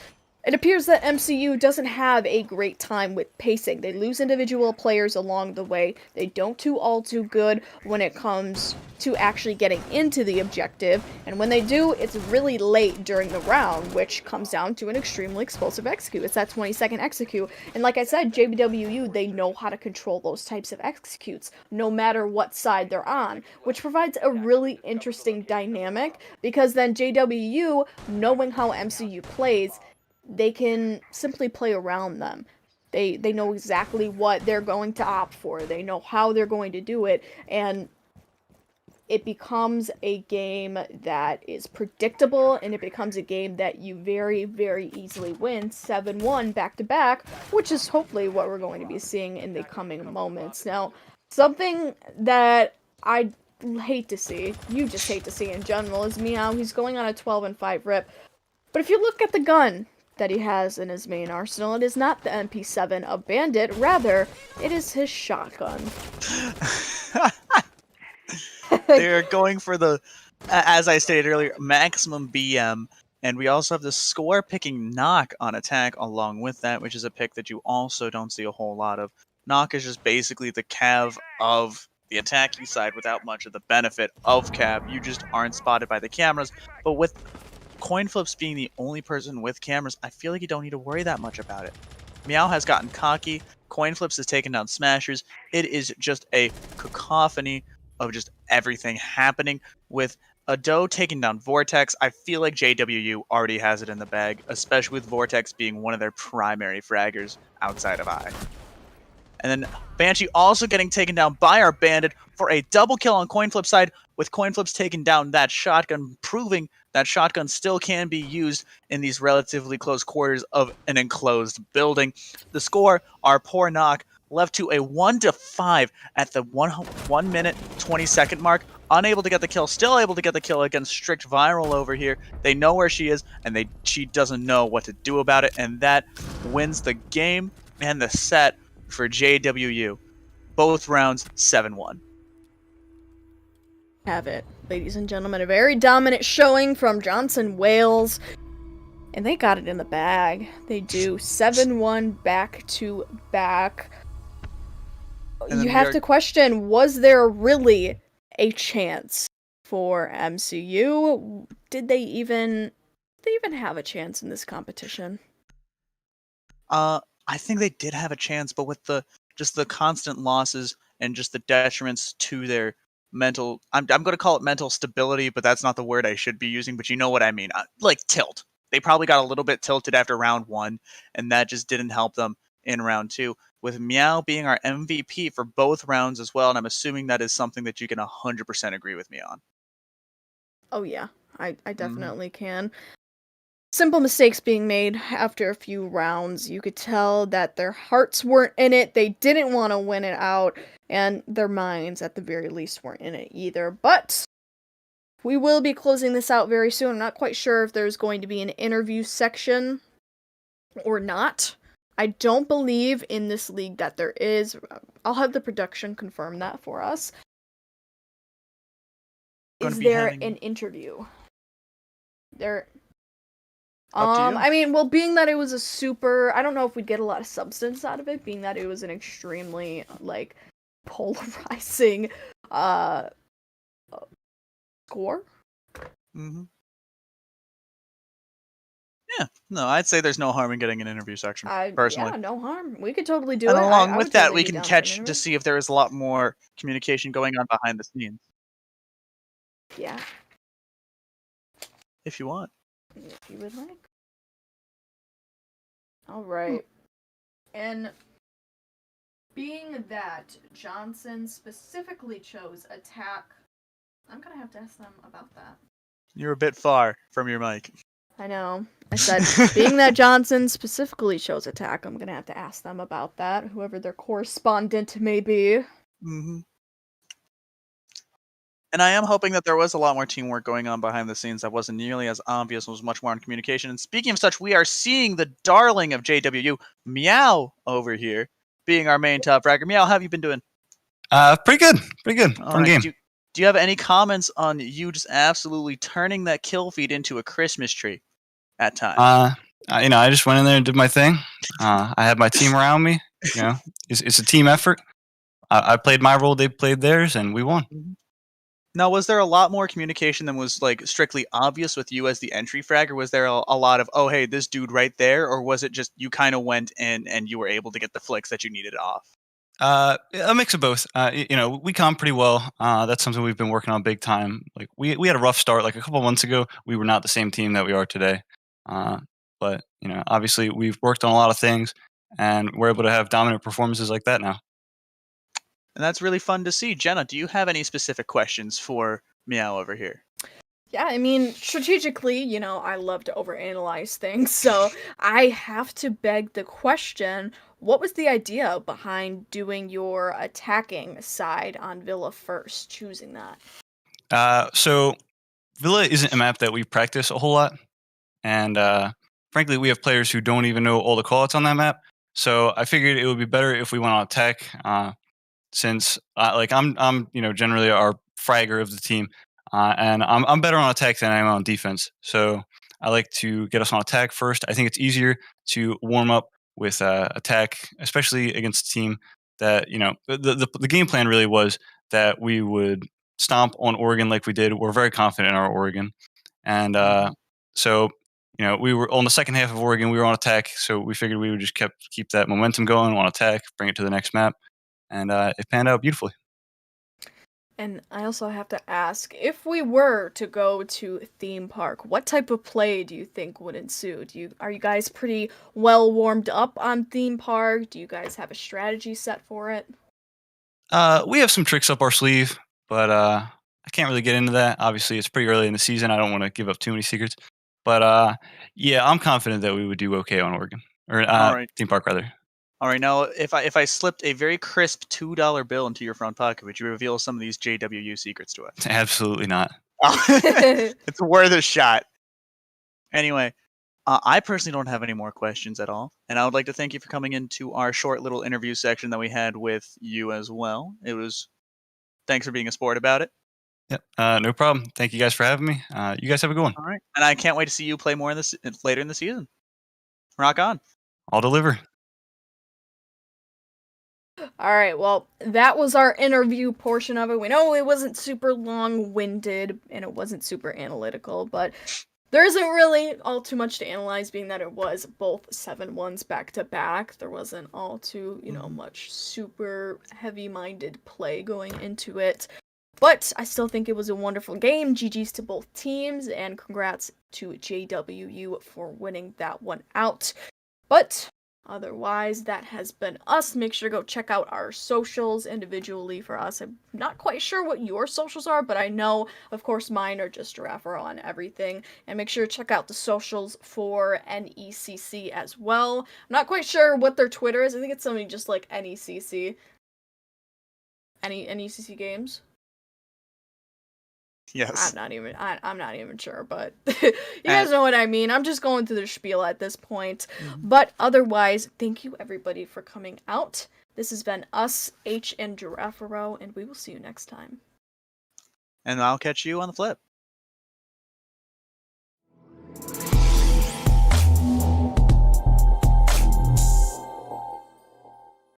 it appears that MCU doesn't have a great time with pacing. They lose individual players along the way. They don't do all too good when it comes to actually getting into the objective. And when they do, it's really late during the round, which comes down to an extremely explosive execute. It's that 20-second execute. And like I said, JWU, they know how to control those types of executes, no matter what side they're on, which provides a really interesting dynamic, because then JWU, knowing how MCU plays, they can simply play around them. They know exactly what they're going to opt for. They know how they're going to do it, and it becomes a game that is predictable, and it becomes a game that you very, very easily win 7-1 back-to-back, which is hopefully what we're going to be seeing in the coming moments. Now, something that I hate to see, you just hate to see in general, is Meow. He's going on a 12-5 rip. But if you look at the gun that he has in his main arsenal, it is not the MP7 of Bandit, rather, it is his shotgun. They're going for the, as I stated earlier, maximum BM, and we also have the score-picking Knock on attack along with that, which is a pick that you also don't see a whole lot of. Knock is just basically the Cav of the attacking side without much of the benefit of Cav. You just aren't spotted by the cameras, but with coin flips being the only person with cameras, I feel like you don't need to worry that much about it. Meow has gotten cocky. Coin flips has taken down smashers. It is just a cacophony of just everything happening. With Ado taking down Vortex, I feel like JWU already has it in the bag, especially with Vortex being one of their primary fraggers outside of I. And then Banshee also getting taken down by our Bandit for a double kill on coin flip side, with coin flips taking down that shotgun, proving that shotgun still can be used in these relatively close quarters of an enclosed building. The score, our poor Knock, left to a 1-5 at the 1 minute 20-second mark. Unable to get the kill, still able to get the kill against Strict Viral over here. They know where she is, and she doesn't know what to do about it, and that wins the game and the set for JWU. Both rounds 7-1. have it, ladies and gentlemen. A very dominant showing from Johnson Wales. And they got it in the bag. They do 7-1 back to back. And You then we have are to question, was there really a chance for MCU? Did they even have a chance in this competition? I think they did have a chance, but with the constant losses and just the detriments to their mental, I'm going to call it mental stability, but that's not the word I should be using, but you know what I mean. Like tilt. They probably got a little bit tilted after round 1, and that just didn't help them in round 2. With Meow being our MVP for both rounds as well, and I'm assuming that is something that you can 100% agree with me on. Oh yeah, I Mhm. definitely can. Simple mistakes being made after a few rounds. You could tell that their hearts weren't in it. They didn't want to win it out, and their minds, at the very least, weren't in it either. But we will be closing this out very soon. I'm not quite sure if there's going to be an interview section or not. I don't believe in this league that there is. I'll have the production confirm that for us. Going to Is be there having an interview? There up to you. I mean, well, being that it was a super, I don't know if we'd get a lot of substance out of it, being that it was an extremely, like, polarizing, uh, score. Mhm. Yeah, no, I'd say there's no harm in getting an interview section, Yeah, personally. no harm. We could totally do And it. along I with would that, totally we be can down for an catch to interview. see if there is a lot more communication going on behind the scenes, Yeah, if you want. if you would like. Alright. And being that Johnson specifically chose attack, I'm gonna have to ask them about that. You're a bit far from your mic. I know. I said, being that Johnson specifically chose attack, I'm gonna have to ask them about that, whoever their correspondent may be. Mhm. And I am hoping that there was a lot more teamwork going on behind the scenes that wasn't nearly as obvious and was much more on communication. And speaking of such, we are seeing the darling of JWU, Meow, over here, being our main top fragger. Meow, how have you been doing? Pretty good. Pretty good. All Fun right. game. Do you have any comments on you just absolutely turning that kill feed into a Christmas tree at times? I just went in there and did my thing. I had my team around me. It's a team effort. I played my role, they played theirs, and we won. Mhm. Now, was there a lot more communication than was like strictly obvious with you as the entry frag, or was there a lot of, oh hey, this dude right there, or was it just you kind of went in and you were able to get the flicks that you needed off? A mix of both. We comp pretty well. That's something we've been working on big time. Like we had a rough start. Like a couple months ago, we were not the same team that we are today. But obviously we've worked on a lot of things, and we're able to have dominant performances like that now. And that's really fun to see. Jenna, do you have any specific questions for Meow over here? Yeah, I mean, strategically, I love to overanalyze things, so I have to beg the question, what was the idea behind doing your attacking side on Villa first, choosing that? So Villa isn't a map that we practice a whole lot, and frankly, we have players who don't even know all the callouts on that map. So I figured it would be better if we went on attack, since like I'm generally our fragger of the team, and I'm better on attack than I am on defense. So I like to get us on attack first. I think it's easier to warm up with attack, especially against a team that the game plan really was that we would stomp on Oregon like we did. We're very confident in our Oregon, and Mhm. so we were on the second half of Oregon. We were on attack, so we figured we would just keep that momentum going on attack, bring it to the next map, and it panned out beautifully. And I also have to ask, if we were to go to theme park, what type of play do you think would ensue? Are you guys pretty well warmed up on theme park? Do you guys have a strategy set for it? We have some tricks up our sleeve, but I can't really get into that. Obviously, it's pretty early in the season. I don't want to give up too many secrets, but yeah, I'm confident that we would do okay on Oregon or All right. theme park rather. All right. Now, if I slipped a very crisp $2 bill into your front pocket, would you reveal some of these JWU secrets to us? Absolutely not. It's worth a shot. Anyway, I personally don't have any more questions at all, and I would like to thank you for coming into our short little interview section that we had with you as well. Thanks for being a sport about it. Yeah, no problem. Thank you guys for having me. You guys have a good one. All right. And I can't wait to see you play more later in the season. Rock on. I'll deliver. All right, well, that was our interview portion of it. We know it wasn't super long-winded and it wasn't super analytical, but there isn't really all too much to analyze, being that it was both 7-1s back-to-back. There wasn't all too, much super heavy-minded play going into it. But I still think it was a wonderful game. GG's to both teams, and congrats to JWU for winning that one out. But otherwise, that has been us. Make sure to go check out our socials individually for us. I'm not quite sure what your socials are, but I know, of course, mine are just Giraffero on everything. And make sure to check out the socials for NECC as well. I'm not quite sure what their Twitter is. I think it's something just like NECC. NECC games? Yes. I'm not even sure, but you guys know what I mean. I'm just going through the spiel at this point. But otherwise, thank you everybody for coming out. This has been us, H and Giraffero, and we will see you next time. And I'll catch you on the flip.